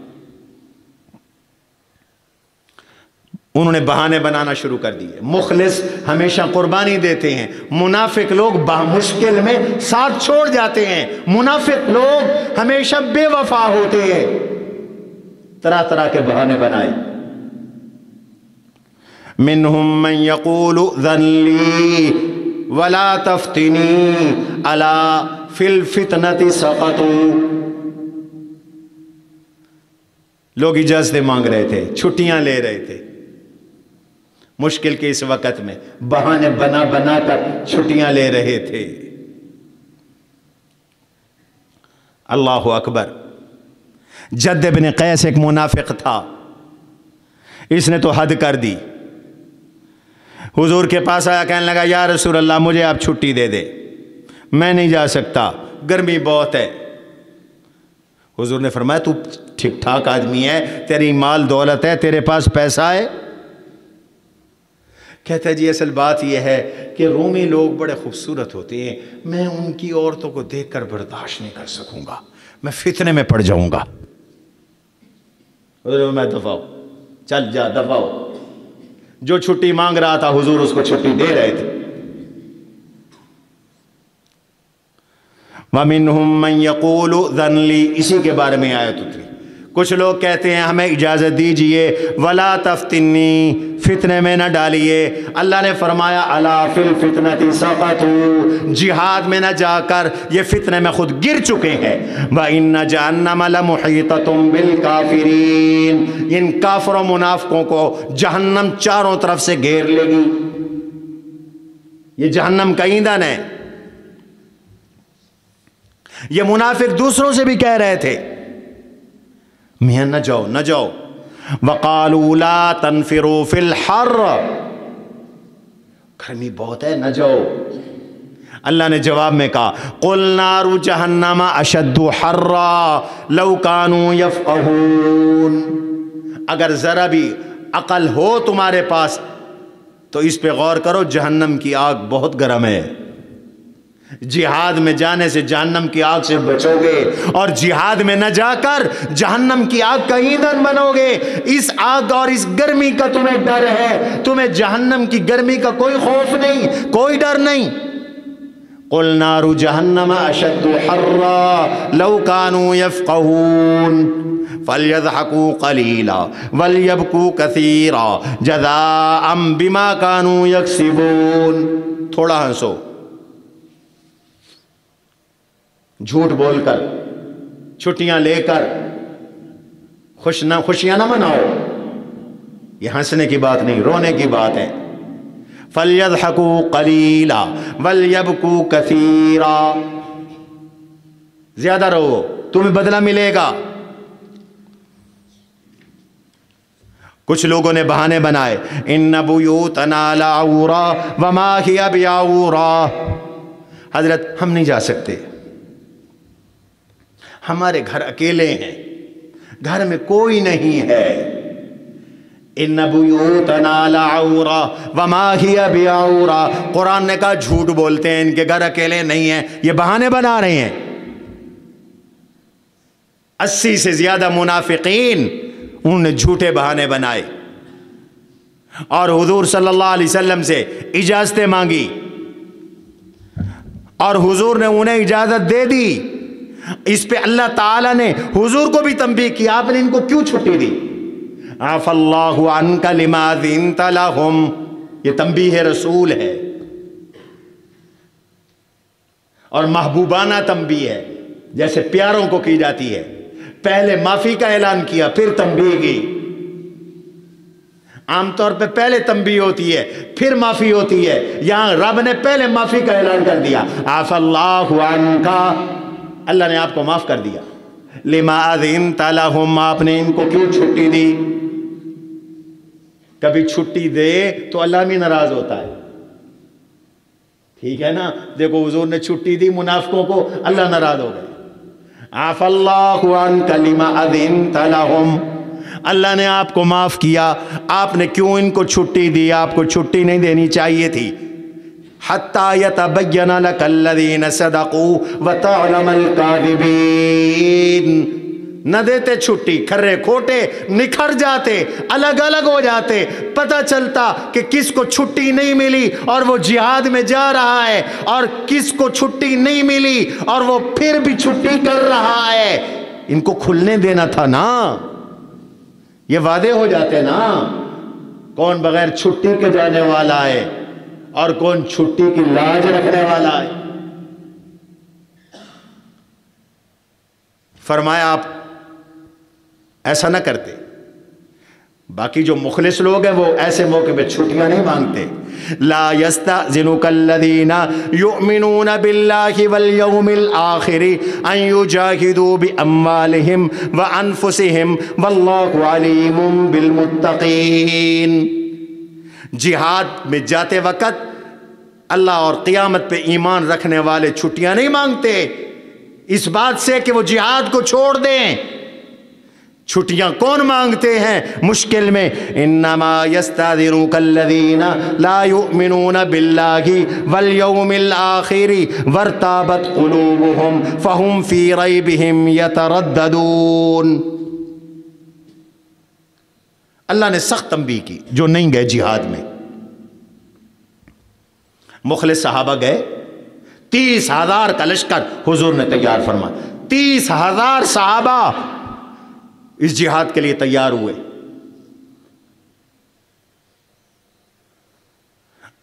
انہوں نے بہانے بنانا شروع کر دیے۔ مخلص ہمیشہ قربانی دیتے ہیں، منافق لوگ مشکل میں ساتھ چھوڑ جاتے ہیں، منافق لوگ ہمیشہ بے وفا ہوتے ہیں۔ طرح طرح کے بہانے بنائے۔ منہم من یقول ذن لی ولا تفتنی الا فی الفتنۃ سقطوا، لوگ اجازتیں مانگ رہے تھے، چھٹیاں لے رہے تھے، مشکل کے اس وقت میں بہانے بنا بنا کر چھٹیاں لے رہے تھے۔ اللہ اکبر۔ جد بن قیس ایک منافق تھا، اس نے تو حد کر دی۔ حضور کے پاس آیا، کہنے لگا یا رسول اللہ مجھے آپ چھٹی دے دے، میں نہیں جا سکتا، گرمی بہت ہے۔ حضور نے فرمایا تو ٹھیک ٹھاک آدمی ہے، تیری مال دولت ہے، تیرے پاس پیسہ ہے؟ کہتا ہے جی اصل بات یہ ہے کہ رومی لوگ بڑے خوبصورت ہوتے ہیں، میں ان کی عورتوں کو دیکھ کر برداشت نہیں کر سکوں گا، میں فتنے میں پڑ جاؤں گا۔ حضور میں دفع ہو، چل جا دفع ہو۔ جو چھٹی مانگ رہا تھا حضور اس کو چھٹی دے رہے تھے۔ وَمِنْهُمْ مَنْ يَقُولُ ذَنْ لِي، اسی کے بارے میں آیت اتری۔ کچھ لوگ کہتے ہیں ہمیں اجازت دیجئے، وَلَا تَفْتِنِّي، فتنے میں نہ ڈالیے۔ اللہ نے فرمایا أَلَا فِي الْفِتْنَةِ سَقَطُوا، جہاد میں نہ جا کر یہ فتنے میں خود گر چکے ہیں۔ وَإِنَّ جَهَنَّمَ لَمُحِيطَةٌ بِالْكَافِرِينَ، ان کافر و منافقوں کو جہنم چاروں طرف سے گھیر لے گی۔ یہ جہنم کا ایندھن ہے۔ یہ منافق دوسروں سے بھی کہہ رہے تھے میاں نہ جاؤ نہ جاؤ۔ وَقَالُوا لَا تَنْفِرُوا فِي الْحَرِّ، گرمی بہت ہے نہ جاؤ۔ اللہ نے جواب میں کہا قُلْ نَارُ جَهَنَّمَ أَشَدُّ حَرًّا لَوْ كَانُوا يَفْقَهُونَ، اگر ذرا بھی عقل ہو تمہارے پاس تو اس پہ غور کرو، جہنم کی آگ بہت گرم ہے۔ جہاد میں جانے سے جہنم کی آگ سے بچو گے، اور جہاد میں نہ جا کر جہنم کی آگ کا ایندھن بنو گے۔ اس آگ اور اس گرمی کا تمہیں ڈر ہے، تمہیں جہنم کی گرمی کا کوئی خوف نہیں، کوئی ڈر نہیں۔ قُلْ نَارُ جَهَنَّمَ أَشَدُّ حَرًّا لَوْ كَانُوا يَفْقَهُونَ فَلْيَضْحَكُوا قَلِيلًا وَلْيَبْكُوا كَثِيرًا جَزَاءً بِمَا كَانُوا يَكْسِبُونَ، تھوڑا ہنسو، جھوٹ بول کر، چھٹیاں لے کر خوشیاں نہ مناؤ، یہ ہنسنے کی بات نہیں، رونے کی بات ہے۔ فَلْيَضْحَكُوا قَلِيلًا وَلْيَبْكُوا كَثِيرًا، زیادہ رہو تمہیں بدلہ ملے گا۔ کچھ لوگوں نے بہانے بنائے، إِنَّ بُيُوتَنَا لَعَوْرَةٌ وَمَا هِيَ بِعَوْرَةٍ، حضرت ہم نہیں جا سکتے، ہمارے گھر اکیلے ہیں، گھر میں کوئی نہیں ہے۔ ان بیوتنا لعورۃ وما ہی بعورۃ، قرآن نے کہا جھوٹ بولتے ہیں، ان کے گھر اکیلے نہیں ہیں، یہ بہانے بنا رہے ہیں۔ 80 سے زیادہ منافقین انہوں نے جھوٹے بہانے بنائے اور حضور صلی اللہ علیہ وسلم سے اجازتیں مانگی، اور حضور نے انہیں اجازت دے دی۔ اس پہ اللہ تعالیٰ نے حضور کو بھی تنبیہ کیا، آپ نے ان کو کیوں چھٹی دی؟ عفا اللہ عنک لما اذنت لہم، یہ تنبیہ رسول ہے اور محبوبانہ تنبیہ ہے، جیسے پیاروں کو کی جاتی ہے۔ پہلے معافی کا اعلان کیا پھر تنبیہ کی۔ عام طور پہ پہلے تنبیہ ہوتی ہے پھر معافی ہوتی ہے، یہاں رب نے پہلے معافی کا اعلان کر دیا۔ عفا اللہ عنک، اللہ نے آپ کو معاف کر دیا۔ لما اذنت لہم، آپ نے ان کو کیوں چھٹی دی؟ کبھی چھٹی دے تو اللہ بھی ناراض ہوتا ہے، ٹھیک ہے نا؟ دیکھو حضور نے چھٹی دی منافقوں کو، اللہ ناراض ہو گئے۔ عفا اللہ عنک لما اذنت لہم، اللہ نے آپ کو معاف کیا، آپ نے کیوں ان کو چھٹی دی؟ آپ کو چھٹی نہیں دینی چاہیے تھی۔ حتیٰ یتبین لک الذین صدقوا وتعلم الکاذبین، نہ دیتے چھٹی، کھرے کھوٹے نکھر جاتے، الگ الگ ہو جاتے، پتہ چلتا کہ کس کو چھٹی نہیں ملی اور وہ جہاد میں جا رہا ہے، اور کس کو چھٹی نہیں ملی اور وہ پھر بھی چھٹی کر رہا ہے۔ ان کو کھلنے دینا تھا نا، یہ وعدے ہو جاتے نا، کون بغیر چھٹی کے جانے والا ہے اور کون چھٹی کی لاج رکھنے والا ہے۔ فرمایا آپ ایسا نہ کرتے۔ باقی جو مخلص لوگ ہیں وہ ایسے موقع پہ چھٹیاں نہیں مانگتے۔ لا یستأذنک الذین یؤمنون باللہ والیوم الآخر ان یجاہدوا باموالہم وانفسہم واللہ علیم بالمتقین، جہاد میں جاتے وقت اللہ اور قیامت پہ ایمان رکھنے والے چھٹیاں نہیں مانگتے اس بات سے کہ وہ جہاد کو چھوڑ دیں۔ چھٹیاں کون مانگتے ہیں مشکل میں؟ انما یستأذنک الذین لا یؤمنون باللہ والیوم الآخر وارتابت قلوبہم فہم فی ریبہم یترددون۔ اللہ نے سخت تنبیہ کی جو نہیں گئے جہاد میں. مخلص صحابہ گئے, 30,000 کا لشکر حضور نے تیار فرمایا. 30,000 صحابہ اس جہاد کے لیے تیار ہوئے.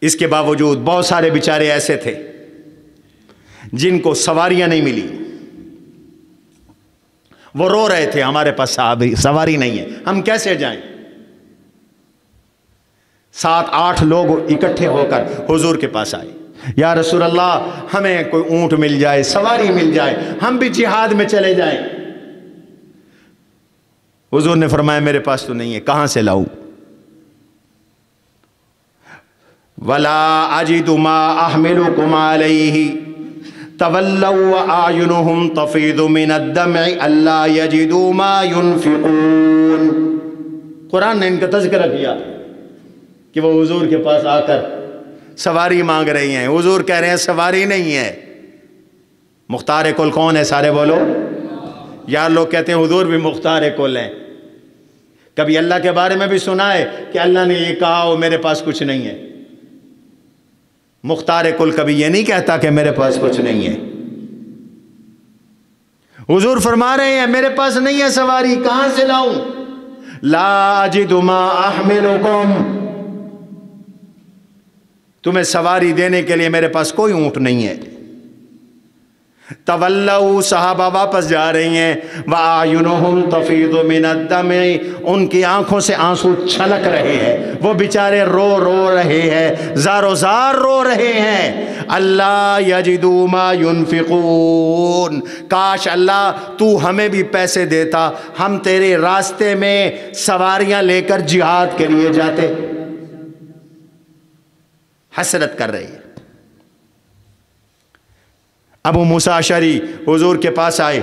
اس کے باوجود بہت سارے بیچارے ایسے تھے جن کو سواریاں نہیں ملی. وہ رو رہے تھے ہمارے پاس سواری نہیں ہے, ہم کیسے جائیں. 7-8 لوگ اکٹھے ہو کر حضور کے پاس آئے, یا رسول اللہ ہمیں کوئی اونٹ مل جائے, سواری مل جائے, ہم بھی جہاد میں چلے جائیں. حضور نے فرمایا میرے پاس تو نہیں ہے, کہاں سے لاؤں. وَلَا أَجِدُ مَا أَحْمِلُكُمْ عَلَيْهِ تَوَلَّوْا وَأَعْيُنُهُمْ تَفِيضُ مِنَ الدَّمْعِ أَلَّا يَجِدُوا مَا يُنْفِقُونَ. قرآن نے ان کا تذکرہ کیا کہ وہ حضور کے پاس آ کر سواری مانگ رہی ہیں. حضور کہہ رہے ہیں سواری نہیں ہے. مختار کل کون ہے؟ سارے بولو. یار لوگ کہتے ہیں حضور بھی مختار کل ہیں. کبھی اللہ کے بارے میں بھی سنا ہے کہ اللہ نے یہ کہا ہو میرے پاس کچھ نہیں ہے؟ مختار کل کبھی یہ نہیں کہتا کہ میرے پاس کچھ نہیں ہے. حضور فرما رہے ہیں میرے پاس نہیں ہے سواری, کہاں سے لاؤں. لا اجد ما احملکم, تمہیں سواری دینے کے لیے میرے پاس کوئی اونٹ نہیں ہے. تولوا, صحابہ واپس جا رہی ہیں. وَأَعْيُنُهُمْ تَفِيضُ مِنَ الدَّمْعِ, ان کی آنکھوں سے آنسو چھلک رہے ہیں. وہ بیچارے رو رہے ہیں, زار و زار رو رہے ہیں. اللہ یجدوا ما ينفقون, کاش اللہ تو ہمیں بھی پیسے دیتا, ہم تیرے راستے میں سواریاں لے کر جہاد کے لیے جاتے. حسرت کر رہی ہے. ابو موسیٰ اشعری حضور کے پاس آئے,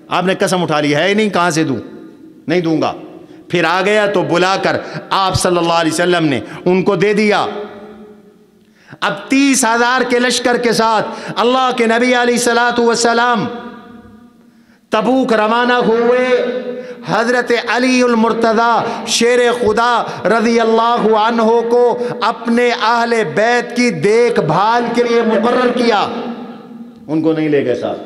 آپ نے قسم اٹھا لی ہے نہیں, کہاں سے دوں, نہیں دوں گا. پھر آ گیا تو بلا کر آپ صلی اللہ علیہ وسلم نے ان کو دے دیا. اب 30,000 کے لشکر کے ساتھ اللہ کے نبی علیہ السلام تبوک روانہ ہوئے. حضرت علی المرتضی شیر خدا رضی اللہ عنہ کو اپنے اہل بیت کی دیکھ بھال کے لیے مقرر کیا. ان کو نہیں لے گئے ساتھ.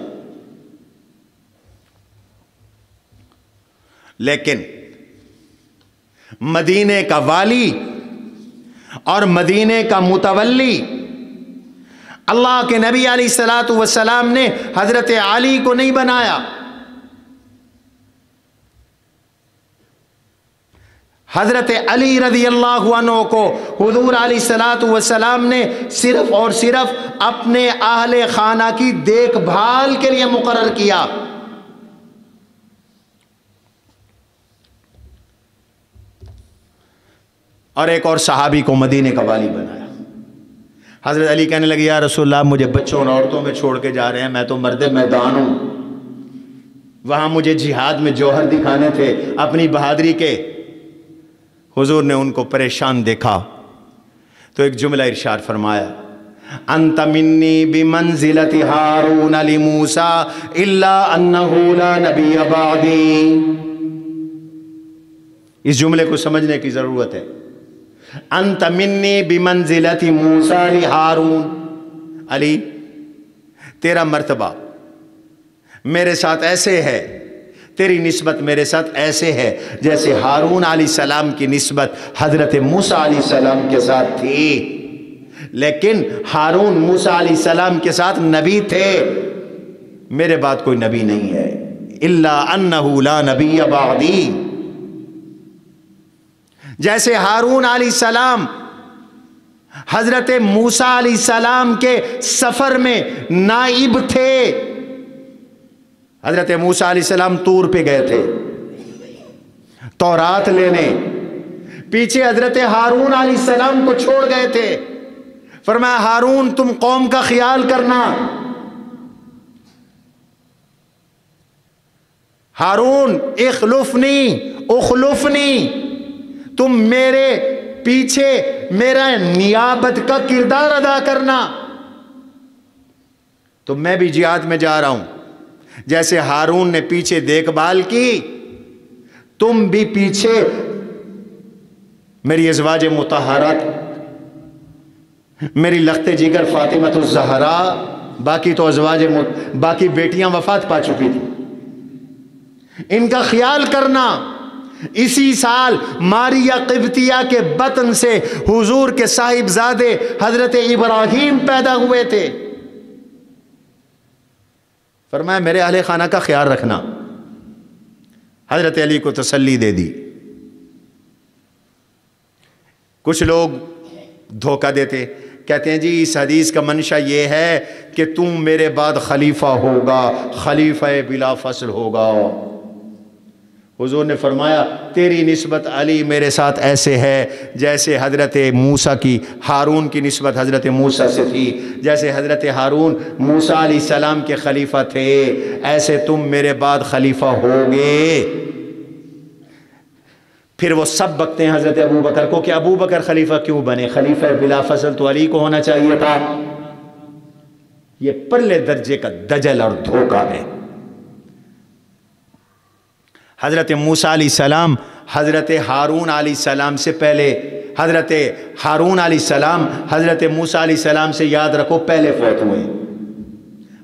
لیکن مدینے کا والی اور مدینے کا متولی اللہ کے نبی علیہ السلام نے حضرت علی کو نہیں بنایا. حضرت علی رضی اللہ عنہ کو حضور علیہ السلام نے صرف اور صرف اپنے اہل خانہ کی دیکھ بھال کے لیے مقرر کیا. اور ایک اور صحابی کو مدینے کا والی بنایا. حضرت علی کہنے لگے یا رسول اللہ مجھے بچوں اور عورتوں میں چھوڑ کے جا رہے ہیں, میں تو مرد میدان ہوں, وہاں مجھے جہاد میں جوہر دکھانے تھے اپنی بہادری کے. حضور نے ان کو پریشان دیکھا تو ایک جملہ ارشاد فرمایا, انت منی بمنزلت ہارون لموسیٰ الا انہ لا نبی بعدی. اس جملے کو سمجھنے کی ضرورت ہے. انت منی بمنزلت موسیٰ لہارون, علی تیرا مرتبہ میرے ساتھ ایسے ہے, تیری نسبت میرے ساتھ ایسے ہے جیسے ہارون علیہ السلام کی نسبت حضرت موسیٰ علیہ السلام کے ساتھ تھی. لیکن ہارون موسیٰ علیہ السلام کے ساتھ نبی تھے, میرے بعد کوئی نبی نہیں ہے. الا انہ لا نبی بعدی. جیسے ہارون علیہ السلام حضرت موسیٰ علیہ السلام کے سفر میں نائب تھے. حضرت موسیٰ علیہ السلام طور پہ گئے تھے تورات لینے, پیچھے حضرت ہارون علیہ السلام کو چھوڑ گئے تھے. فرمایا ہارون تم قوم کا خیال کرنا, ہارون اخلفنی, تم میرے پیچھے میرا نیابت کا کردار ادا کرنا. تو میں بھی جہاد میں جا رہا ہوں, جیسے ہارون نے پیچھے دیکھ بھال کی تم بھی پیچھے میری ازواج مطہرات، میری لخت جگر فاطمہ الزہرا، باقی تو باقی بیٹیاں وفات پا چکی تھی، ان کا خیال کرنا۔ اسی سال ماریہ قبطیہ کے بطن سے حضور کے صاحبزادے حضرت ابراہیم پیدا ہوئے تھے۔ فرمایا میرے اہل خانہ کا خیال رکھنا۔ حضرت علی کو تسلی دے دی۔ کچھ لوگ دھوکہ دیتے، کہتے ہیں جی اس حدیث کا منشا یہ ہے کہ تم میرے بعد خلیفہ ہوگا، خلیفہ بلا فصل ہوگا۔ حضور نے فرمایا تیری نسبت علی میرے ساتھ ایسے ہے جیسے حضرت موسیٰ کی ہارون کی نسبت حضرت موسیٰ سے تھی، جیسے حضرت ہارون موسیٰ علیہ السلام کے خلیفہ تھے، ایسے تم میرے بعد خلیفہ ہوگے۔ پھر وہ سب بکتے ہیں حضرت ابو بکر کو کہ ابو بکر خلیفہ کیوں بنے، خلیفہ بلا فصل تو علی کو ہونا چاہیے تھا۔ یہ پرلے درجے کا دجل اور دھوکہ ہے۔ حضرت موسیٰ علیہ السلام حضرت ہارون علیہ السلام سے پہلے، حضرت ہارون علیہ السلام حضرت موسیٰ علیہ السلام سے یاد رکھو پہلے فوت ہوئے۔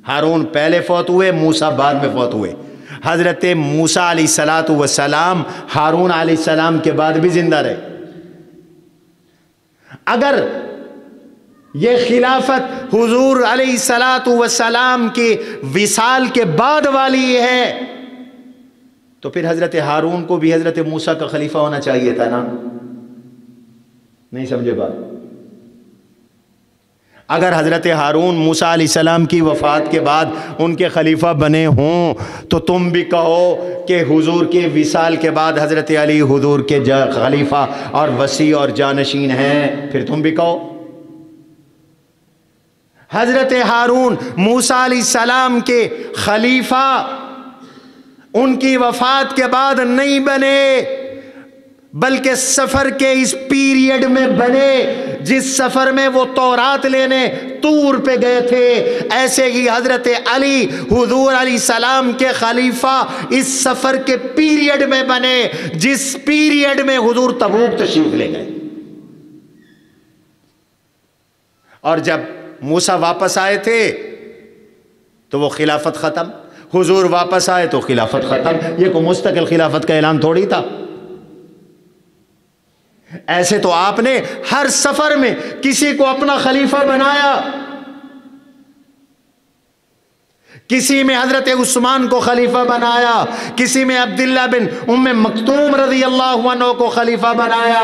ہارون پہلے فوت ہوئے، موسیٰ بعد میں فوت ہوئے۔ حضرت موسیٰ علیہ السلام ہارون علیہ السلام کے بعد بھی زندہ رہے۔ اگر یہ خلافت حضور علیہ السلام کی وصال کے بعد والی ہے تو پھر حضرت ہارون کو بھی حضرت موسیٰ کا خلیفہ ہونا چاہیے تھا نا؟ نہیں سمجھے بات؟ اگر حضرت ہارون موسیٰ علیہ السلام کی وفات کے بعد ان کے خلیفہ بنے ہوں تو تم بھی کہو کہ حضور کے وصال کے بعد حضرت علی حضور کے خلیفہ اور وصی اور جانشین ہیں، پھر تم بھی کہو۔ حضرت ہارون موسیٰ علیہ السلام کے خلیفہ ان کی وفات کے بعد نہیں بنے، بلکہ سفر کے اس پیریڈ میں بنے جس سفر میں وہ تورات لینے طور پہ گئے تھے۔ ایسے ہی حضرت علی حضور علیہ السلام کے خلیفہ اس سفر کے پیریڈ میں بنے جس پیریڈ میں حضور تبوک تشریف لے گئے۔ اور جب موسیٰ واپس آئے تھے تو وہ خلافت ختم، حضور واپس آئے تو خلافت ختم۔ یہ کوئی مستقل خلافت کا اعلان تھوڑی تھا۔ ایسے تو آپ نے ہر سفر میں کسی کو اپنا خلیفہ بنایا، کسی میں حضرت عثمان کو خلیفہ بنایا، کسی میں عبداللہ بن ام مکتوم رضی اللہ عنہ کو خلیفہ بنایا،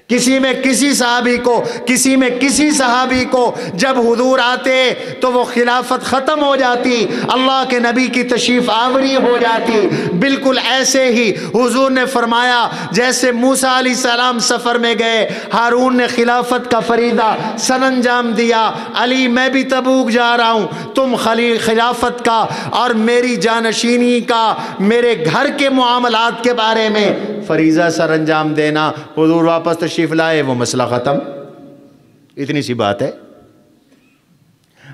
کسی میں کسی صحابی کو، کسی میں کسی صحابی کو۔ جب حضور آتے تو وہ خلافت ختم ہو جاتی، اللہ کے نبی کی تشریف آوری ہو جاتی۔ بالکل ایسے ہی حضور نے فرمایا جیسے موسیٰ علیہ السلام سفر میں گئے، ہارون نے خلافت کا فریضہ سر انجام دیا، علی میں بھی تبوک جا رہا ہوں، تم خلافت کا اور میری جانشینی کا، میرے گھر کے معاملات کے بارے میں فریضہ سر انجام دینا۔ حضور واپس تشریف لائے، وہ مسئلہ ختم۔ اتنی سی بات ہے۔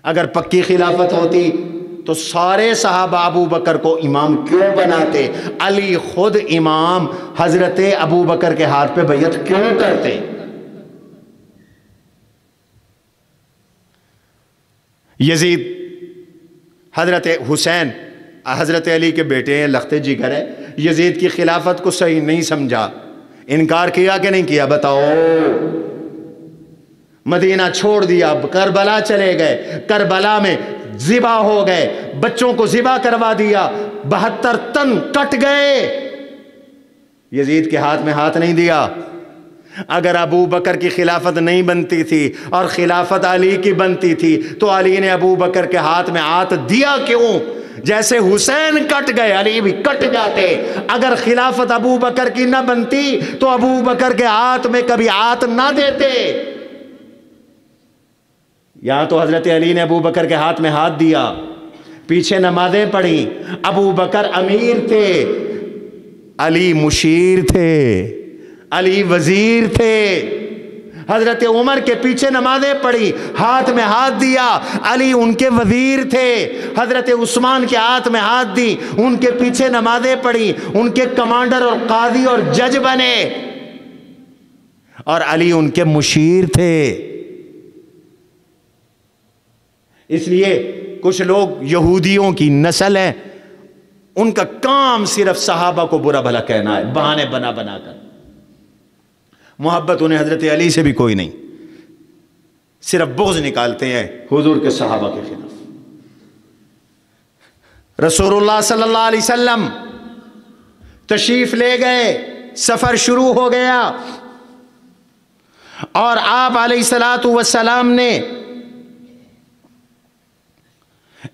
اگر پکی خلافت ہوتی تو سارے صحابہ ابو بکر کو امام کیوں بناتے؟ علی خود امام حضرت ابو بکر کے ہاتھ پہ بیعت کیوں کرتے؟ یزید حضرت حسین حضرت علی کے بیٹے ہیں، لخت جگر ہے، یزید کی خلافت کو صحیح نہیں سمجھا، انکار کیا کہ نہیں کیا؟ بتاؤ۔ مدینہ چھوڑ دیا، کربلا چلے گئے، کربلا میں ذبح ہو گئے، بچوں کو ذبح کروا دیا، 72 تن کٹ گئے، یزید کے ہاتھ میں ہاتھ نہیں دیا۔ اگر ابو بکر کی خلافت نہیں بنتی تھی اور خلافت علی کی بنتی تھی تو علی نے ابو بکر کے ہاتھ میں ہاتھ دیا کیوں؟ جیسے حسین کٹ گئے علی بھی کٹ جاتے۔ اگر خلافت ابو بکر کی نہ بنتی تو ابو بکر کے ہاتھ میں کبھی ہاتھ نہ دیتے۔ یہاں تو حضرت علی نے ابو بکر کے ہاتھ میں ہاتھ دیا، پیچھے نمازیں پڑھی، ابو بکر امیر تھے، علی مشیر تھے، علی وزیر تھے، حضرت عمر کے پیچھے نمازیں پڑھی، ہاتھ میں ہاتھ دیا، علی ان کے وزیر تھے، حضرت عثمان کے ہاتھ میں ہاتھ دی، ان کے پیچھے نمازیں پڑھی، ان کے کمانڈر اور قاضی اور جج بنے، اور علی ان کے مشیر تھے۔ اس لیے کچھ لوگ یہودیوں کی نسل ہیں، ان کا کام صرف صحابہ کو برا بھلا کہنا ہے، بہانے بنا بنا کر۔ محبت انہیں حضرت علی سے بھی کوئی نہیں، صرف بغض نکالتے ہیں حضور کے صحابہ کے خلاف۔ رسول اللہ صلی اللہ علیہ وسلم تشریف لے گئے، سفر شروع ہو گیا، اور آپ علیہ الصلوۃ والسلام نے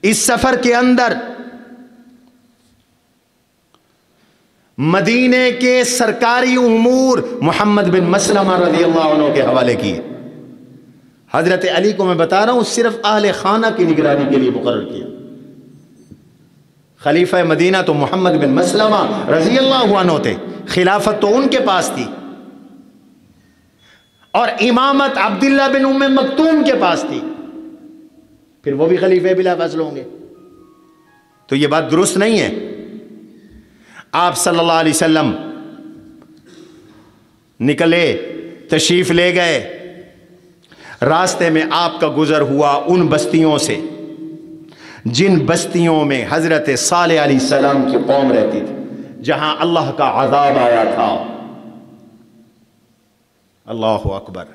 اس سفر کے اندر مدینے کے سرکاری امور محمد بن مسلمہ رضی اللہ عنہ کے حوالے کیے۔ حضرت علی کو میں بتا رہا ہوں صرف اہل خانہ کی نگرانی کے لیے مقرر کیا۔ خلیفہ مدینہ تو محمد بن مسلمہ رضی اللہ عنہ تھے، خلافت تو ان کے پاس تھی، اور امامت عبداللہ بن ام مکتوم کے پاس تھی، پھر وہ بھی خلیفہ بلا فضل ہوں گے؟ تو یہ بات درست نہیں ہے۔ آپ صلی اللہ علیہ وسلم نکلے، تشریف لے گئے، راستے میں آپ کا گزر ہوا ان بستیوں سے جن بستیوں میں حضرت صالح علیہ السلام کی قوم رہتی تھی، جہاں اللہ کا عذاب آیا تھا۔ اللہ اکبر۔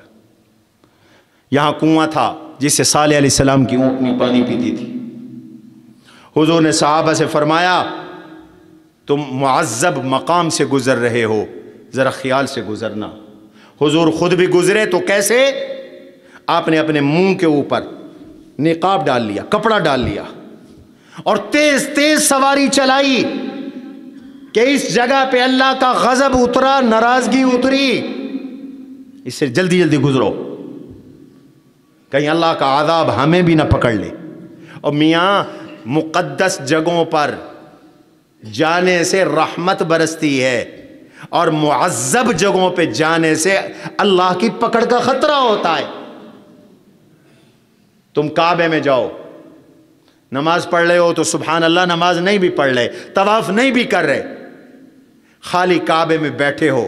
یہاں کنواں تھا جس سے صالح علیہ السلام کی اونٹنی پانی پیتی تھی۔ حضور نے صحابہ سے فرمایا تم معذب مقام سے گزر رہے ہو، ذرا خیال سے گزرنا۔ حضور خود بھی گزرے تو کیسے؟ آپ نے اپنے منہ کے اوپر نقاب ڈال لیا، کپڑا ڈال لیا، اور تیز تیز سواری چلائی کہ اس جگہ پہ اللہ کا غضب اترا، ناراضگی اتری، اس سے جلدی جلدی گزرو، کہیں اللہ کا عذاب ہمیں بھی نہ پکڑ لے۔ اور میاں مقدس جگہوں پر جانے سے رحمت برستی ہے، اور معذب جگہوں پہ جانے سے اللہ کی پکڑ کا خطرہ ہوتا ہے۔ تم کعبے میں جاؤ، نماز پڑھ رہے ہو تو سبحان اللہ نماز نہیں بھی پڑھ رہے، طواف نہیں بھی کر رہے، خالی کعبے میں بیٹھے ہو،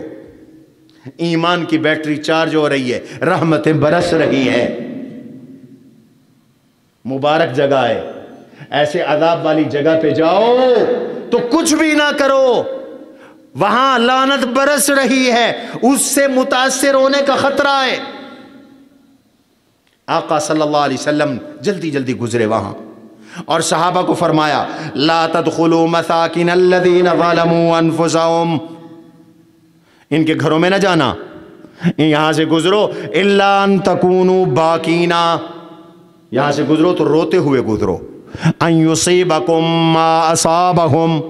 ایمان کی بیٹری چارج ہو رہی ہے، رحمتیں برس رہی ہیں، مبارک جگہ ہے۔ ایسے عذاب والی جگہ پہ جاؤ تو کچھ بھی نہ کرو، وہاں لعنت برس رہی ہے، اس سے متاثر ہونے کا خطرہ ہے۔ آقا صلی اللہ علیہ وسلم جلدی جلدی گزرے وہاں، اور صحابہ کو فرمایا لا تدخلوا مساکن الذین ظلموا انفسهم، ان کے گھروں میں نہ جانا، یہاں سے گزرو الا ان تکونوا باکینا، یہاں سے گزرو تو روتے ہوئے گزرو، ان یصیبکم ما اصابہم،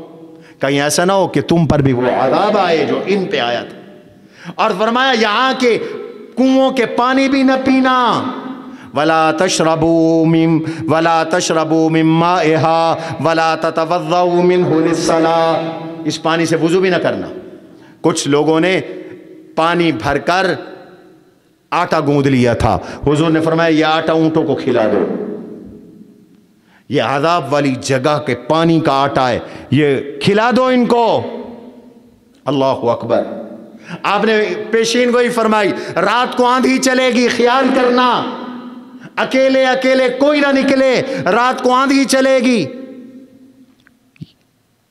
کہیں ایسا نہ ہو کہ تم پر بھی وہ عذاب آئے جو ان پہ آیا تھا۔ اور فرمایا یہاں کے کنووں کے پانی بھی نہ پینا، ولا تشربوا من مائها ولا تتوضؤوا منه للصلاة، اس پانی سے وضو بھی نہ کرنا۔ کچھ لوگوں نے پانی بھر کر آٹا گوندھ لیا تھا، حضور نے فرمایا یہ آٹا اونٹوں کو کھلا دو، یہ عذاب والی جگہ کے پانی کا آٹا ہے، یہ کھلا دو ان کو۔ اللہ اکبر۔ آپ نے پیشین گوئی فرمائی رات کو آندھی چلے گی، خیال کرنا، اکیلے اکیلے کوئی نہ نکلے، رات کو آندھی چلے گی۔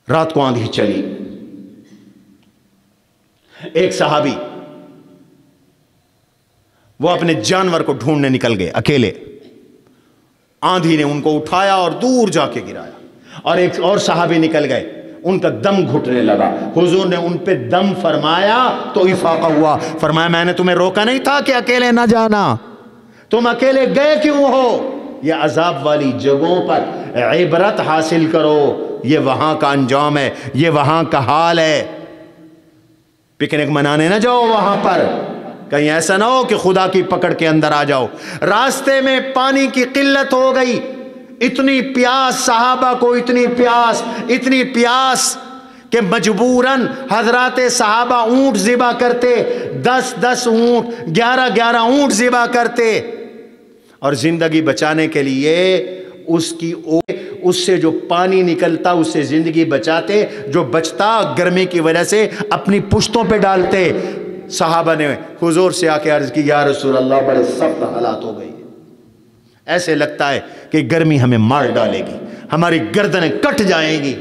رات کو آندھی چلی، ایک صحابی وہ اپنے جانور کو ڈھونڈنے نکل گئے اکیلے، آندھی نے ان کو اٹھایا اور دور جا کے گرایا، اور ایک اور صحابی نکل گئے، ان کا دم گھٹنے لگا، حضور نے ان پہ دم فرمایا تو افاقہ ہوا، فرمایا میں نے تمہیں روکا نہیں تھا کہ اکیلے نہ جانا، تم اکیلے گئے کیوں ہو؟ یہ عذاب والی جگہوں پر عبرت حاصل کرو، یہ وہاں کا انجام ہے، یہ وہاں کا حال ہے۔ پکنک منانے نہ جاؤ وہاں پر، کہیں ایسا نہ ہو کہ خدا کی پکڑ کے اندر آ جاؤ۔ راستے میں پانی کی قلت ہو گئی، اتنی پیاس صحابہ کو، اتنی پیاس کہ مجبوراً حضرات صحابہ اونٹ ذبح کرتے، 10 اونٹ، 11 اونٹ ذبح کرتے، اور زندگی بچانے کے لیے اس سے جو پانی نکلتا اس سے زندگی بچاتے، جو بچتا گرمی کی وجہ سے اپنی پشتوں پہ ڈالتے۔ صحابہ نے حضور سے آ کے عرض کی، یا رسول اللہ بڑے سخت حالات ہو گئی، ایسے لگتا ہے کہ گرمی ہمیں مار ڈالے گی، ہماری گردنیں کٹ جائیں گی،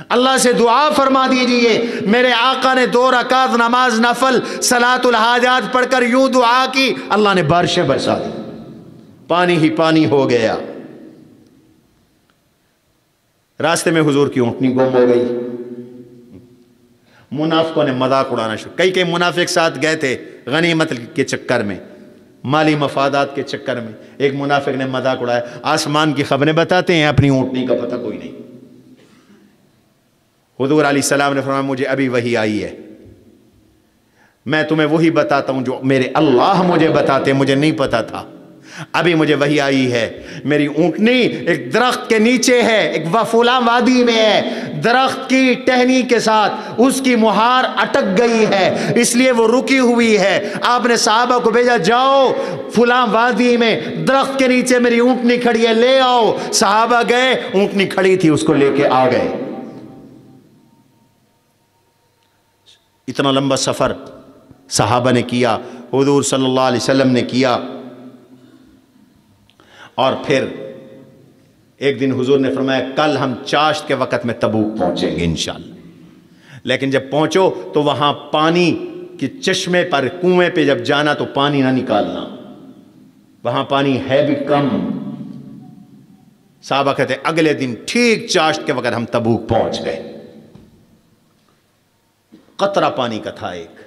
اللہ سے دعا فرما دیجئے۔ میرے آقا نے 2 رکعت نماز نفل صلاۃ الحاجات پڑھ کر یوں دعا کی، اللہ نے بارشیں برسا دی، پانی ہی پانی ہو گیا۔ راستے میں حضور کی اونٹنی گم ہو گئی، منافقوں نے مذاق اڑانا شروع، کئی منافق ساتھ گئے تھے غنیمت کے چکر میں، مالی مفادات کے چکر میں۔ ایک منافق نے مذاق اڑایا، آسمان کی خبریں بتاتے ہیں، اپنی اونٹنی کا پتہ کوئی نہیں۔ حضور علیہ السلام نے فرمایا، مجھے ابھی وحی آئی ہے، میں تمہیں وہی بتاتا ہوں جو میرے اللہ مجھے بتاتے، مجھے نہیں پتا تھا، ابھی مجھے وحی آئی ہے۔ میری اونٹنی ایک درخت کے نیچے ہے، ایک فلاں وادی میں ہے، درخت کی ٹہنی کے ساتھ اس کی مہار اٹک گئی ہے، اس لیے وہ رکی ہوئی ہے۔ آپ نے صحابہ کو بھیجا، جاؤ فلاں وادی میں درخت کے نیچے میری اونٹنی کھڑی ہے، لے آؤ۔ صحابہ گئے، اونٹنی کھڑی تھی، اس کو لے کے آ گئے۔ اتنا لمبا سفر صحابہ نے کیا، حضور صلی اللہ علیہ وسلم نے کیا، اور پھر ایک دن حضور نے فرمایا، کل ہم چاشت کے وقت میں تبوک پہنچیں گے انشاءاللہ، لیکن جب پہنچو تو وہاں پانی کے چشمے پر، کنویں پہ جب جانا تو پانی نہ نکالنا، وہاں پانی ہے بھی کم۔ صحابہ کہتے ہیں اگلے دن ٹھیک چاشت کے وقت ہم تبوک پہنچ گئے، قطرہ پانی کا تھا ایک۔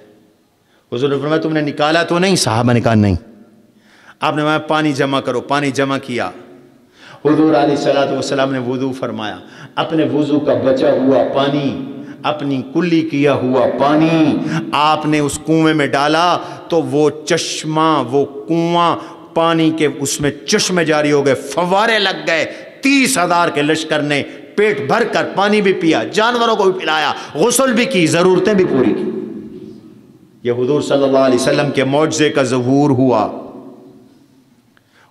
حضور نے فرمایا، تم نے نکالا تو نہیں؟ صحابہ نے کہا نہیں۔ آپ نے فرمایا، پانی جمع کرو، پانی جمع کیا۔ حضور علیہ السلام نے وضو فرمایا، اپنے وضو کا بچا ہوا پانی، اپنی کلی کیا ہوا پانی آپ نے اس کنویں میں ڈالا، تو وہ چشمہ، وہ کنواں پانی کے اس میں چشمے جاری ہو گئے، فوارے لگ گئے۔ 30,000 کے لشکر نے پیٹ بھر کر پانی بھی پیا، جانوروں کو بھی پلایا، غسل بھی کی، ضرورتیں بھی پوری کی۔ یہ حضور صلی اللہ علیہ وسلم کے معجزے کا ظہور ہوا۔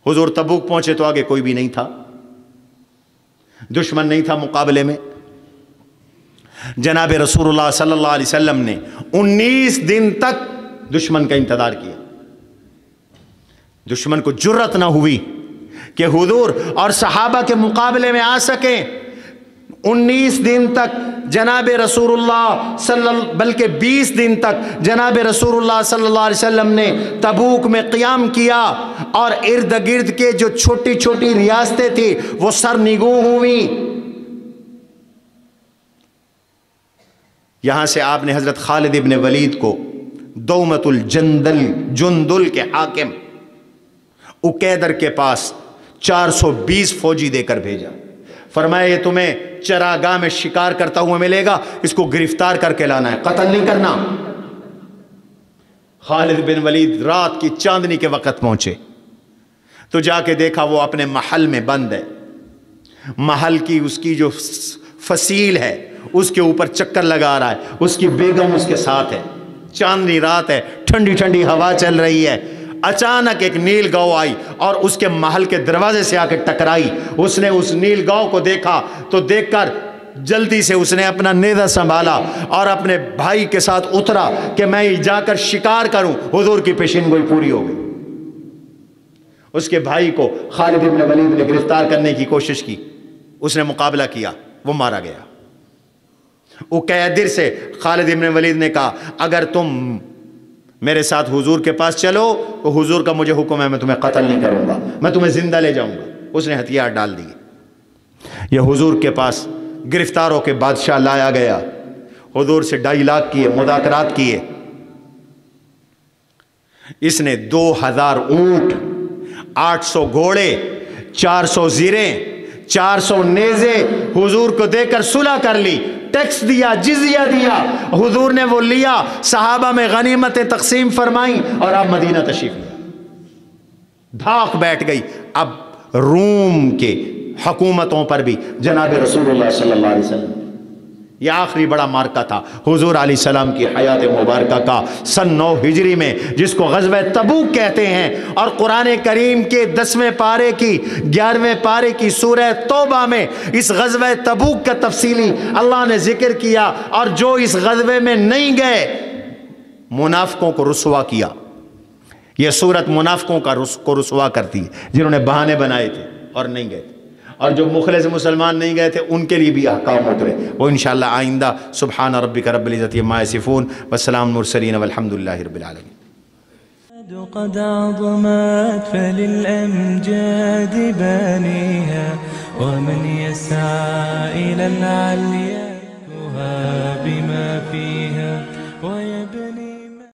حضور تبوک پہنچے تو آگے کوئی بھی نہیں تھا، دشمن نہیں تھا مقابلے میں۔ جناب رسول اللہ صلی اللہ علیہ وسلم نے 19 دن تک دشمن کا انتظار کیا، دشمن کو جرت نہ ہوئی کہ حضور اور صحابہ کے مقابلے میں آ سکیں۔ 19 دن تک جناب رسول اللہ بلکہ 20 دن تک جناب رسول اللہ صلی اللہ علیہ وسلم نے تبوک میں قیام کیا، اور ارد گرد کے جو چھوٹی چھوٹی ریاستیں تھیں وہ سرنگوں ہوئیں۔ یہاں سے آپ نے حضرت خالد ابن ولید کو دومت جندل کے حاکم اکیدر کے پاس 420 فوجی دے کر بھیجا، فرمایا یہ تمہیں چراگاہ میں شکار کرتا ہوا ملے گا، اس کو گرفتار کر کے لانا ہے، قتل نہیں کرنا۔ خالد بن ولید رات کی چاندنی کے وقت پہنچے تو جا کے دیکھا وہ اپنے محل میں بند ہے، محل کی اس کی جو فصیل ہے اس کے اوپر چکر لگا رہا ہے، اس کی بیگم اس کے ساتھ ہے، چاندنی رات ہے، ٹھنڈی ٹھنڈی ہوا چل رہی ہے۔ اچانک ایک نیل گاؤ آئی اور اس کے محل کے دروازے سے آ کے ٹکرائی۔ اس نے اس نیل گاؤ کو دیکھا تو دیکھ کر جلدی سے اس نے اپنا نیزہ سنبھالا اور اپنے بھائی کے ساتھ اترا کہ میں جا کر شکار کروں۔ حضور کی پیشین گوئی پوری ہو گئی۔ اس کے بھائی کو خالد ابن ولید نے گرفتار کرنے کی کوشش کی، اس نے مقابلہ کیا، وہ مارا گیا۔ اکیدر سے خالد ابن ولید نے کہا اگر تم میرے ساتھ حضور کے پاس چلو تو حضور کا مجھے حکم ہے، میں تمہیں قتل نہیں کروں گا، میں تمہیں زندہ لے جاؤں گا۔ اس نے ہتھیار ڈال دیے۔ یہ حضور کے پاس گرفتار ہو کے بادشاہ لایا گیا، حضور سے 2.5 لاکھ کیے، مذاکرات کیے۔ اس نے 2000 اونٹ، 800 گھوڑے، 400 زیریں، 400 نیزے حضور کو دے کر صلح کر لی، ٹیکس دیا، جزیہ دیا، حضور نے وہ لیا، صحابہ میں غنیمتیں تقسیم فرمائیں اور آپ مدینہ تشریف لے۔ دھاک بیٹھ گئی اب روم کے حکومتوں پر بھی جناب رسول اللہ صلی اللہ علیہ وسلم۔ یہ آخری بڑا مارکہ تھا حضور علیہ السلام کی حیات مبارکہ کا سن 9 ہجری میں، جس کو غزوہ تبوک کہتے ہیں، اور قرآن کریم کے 10ویں پارے کی 11ویں پارے کی سورہ توبہ میں اس غزوہ تبوک کا تفصیلی اللہ نے ذکر کیا، اور جو اس غزوے میں نہیں گئے منافقوں کو رسوا کیا۔ یہ سورت منافقوں کو رسوا کرتی ہے، جنہوں نے بہانے بنائے تھے اور نہیں گئے تھے، اور جو مخلص مسلمان نہیں گئے تھے ان کے لیے بھی احکام اترے، وہ انشاءاللہ آئندہ۔ سبحان ربک رب العزت عما یصفون والسلام المرسلین والحمد للہ رب العالمین۔ قد عظمت فللأمجاد بانيها، ومن يسعى إلى العليا بما فيها ويبني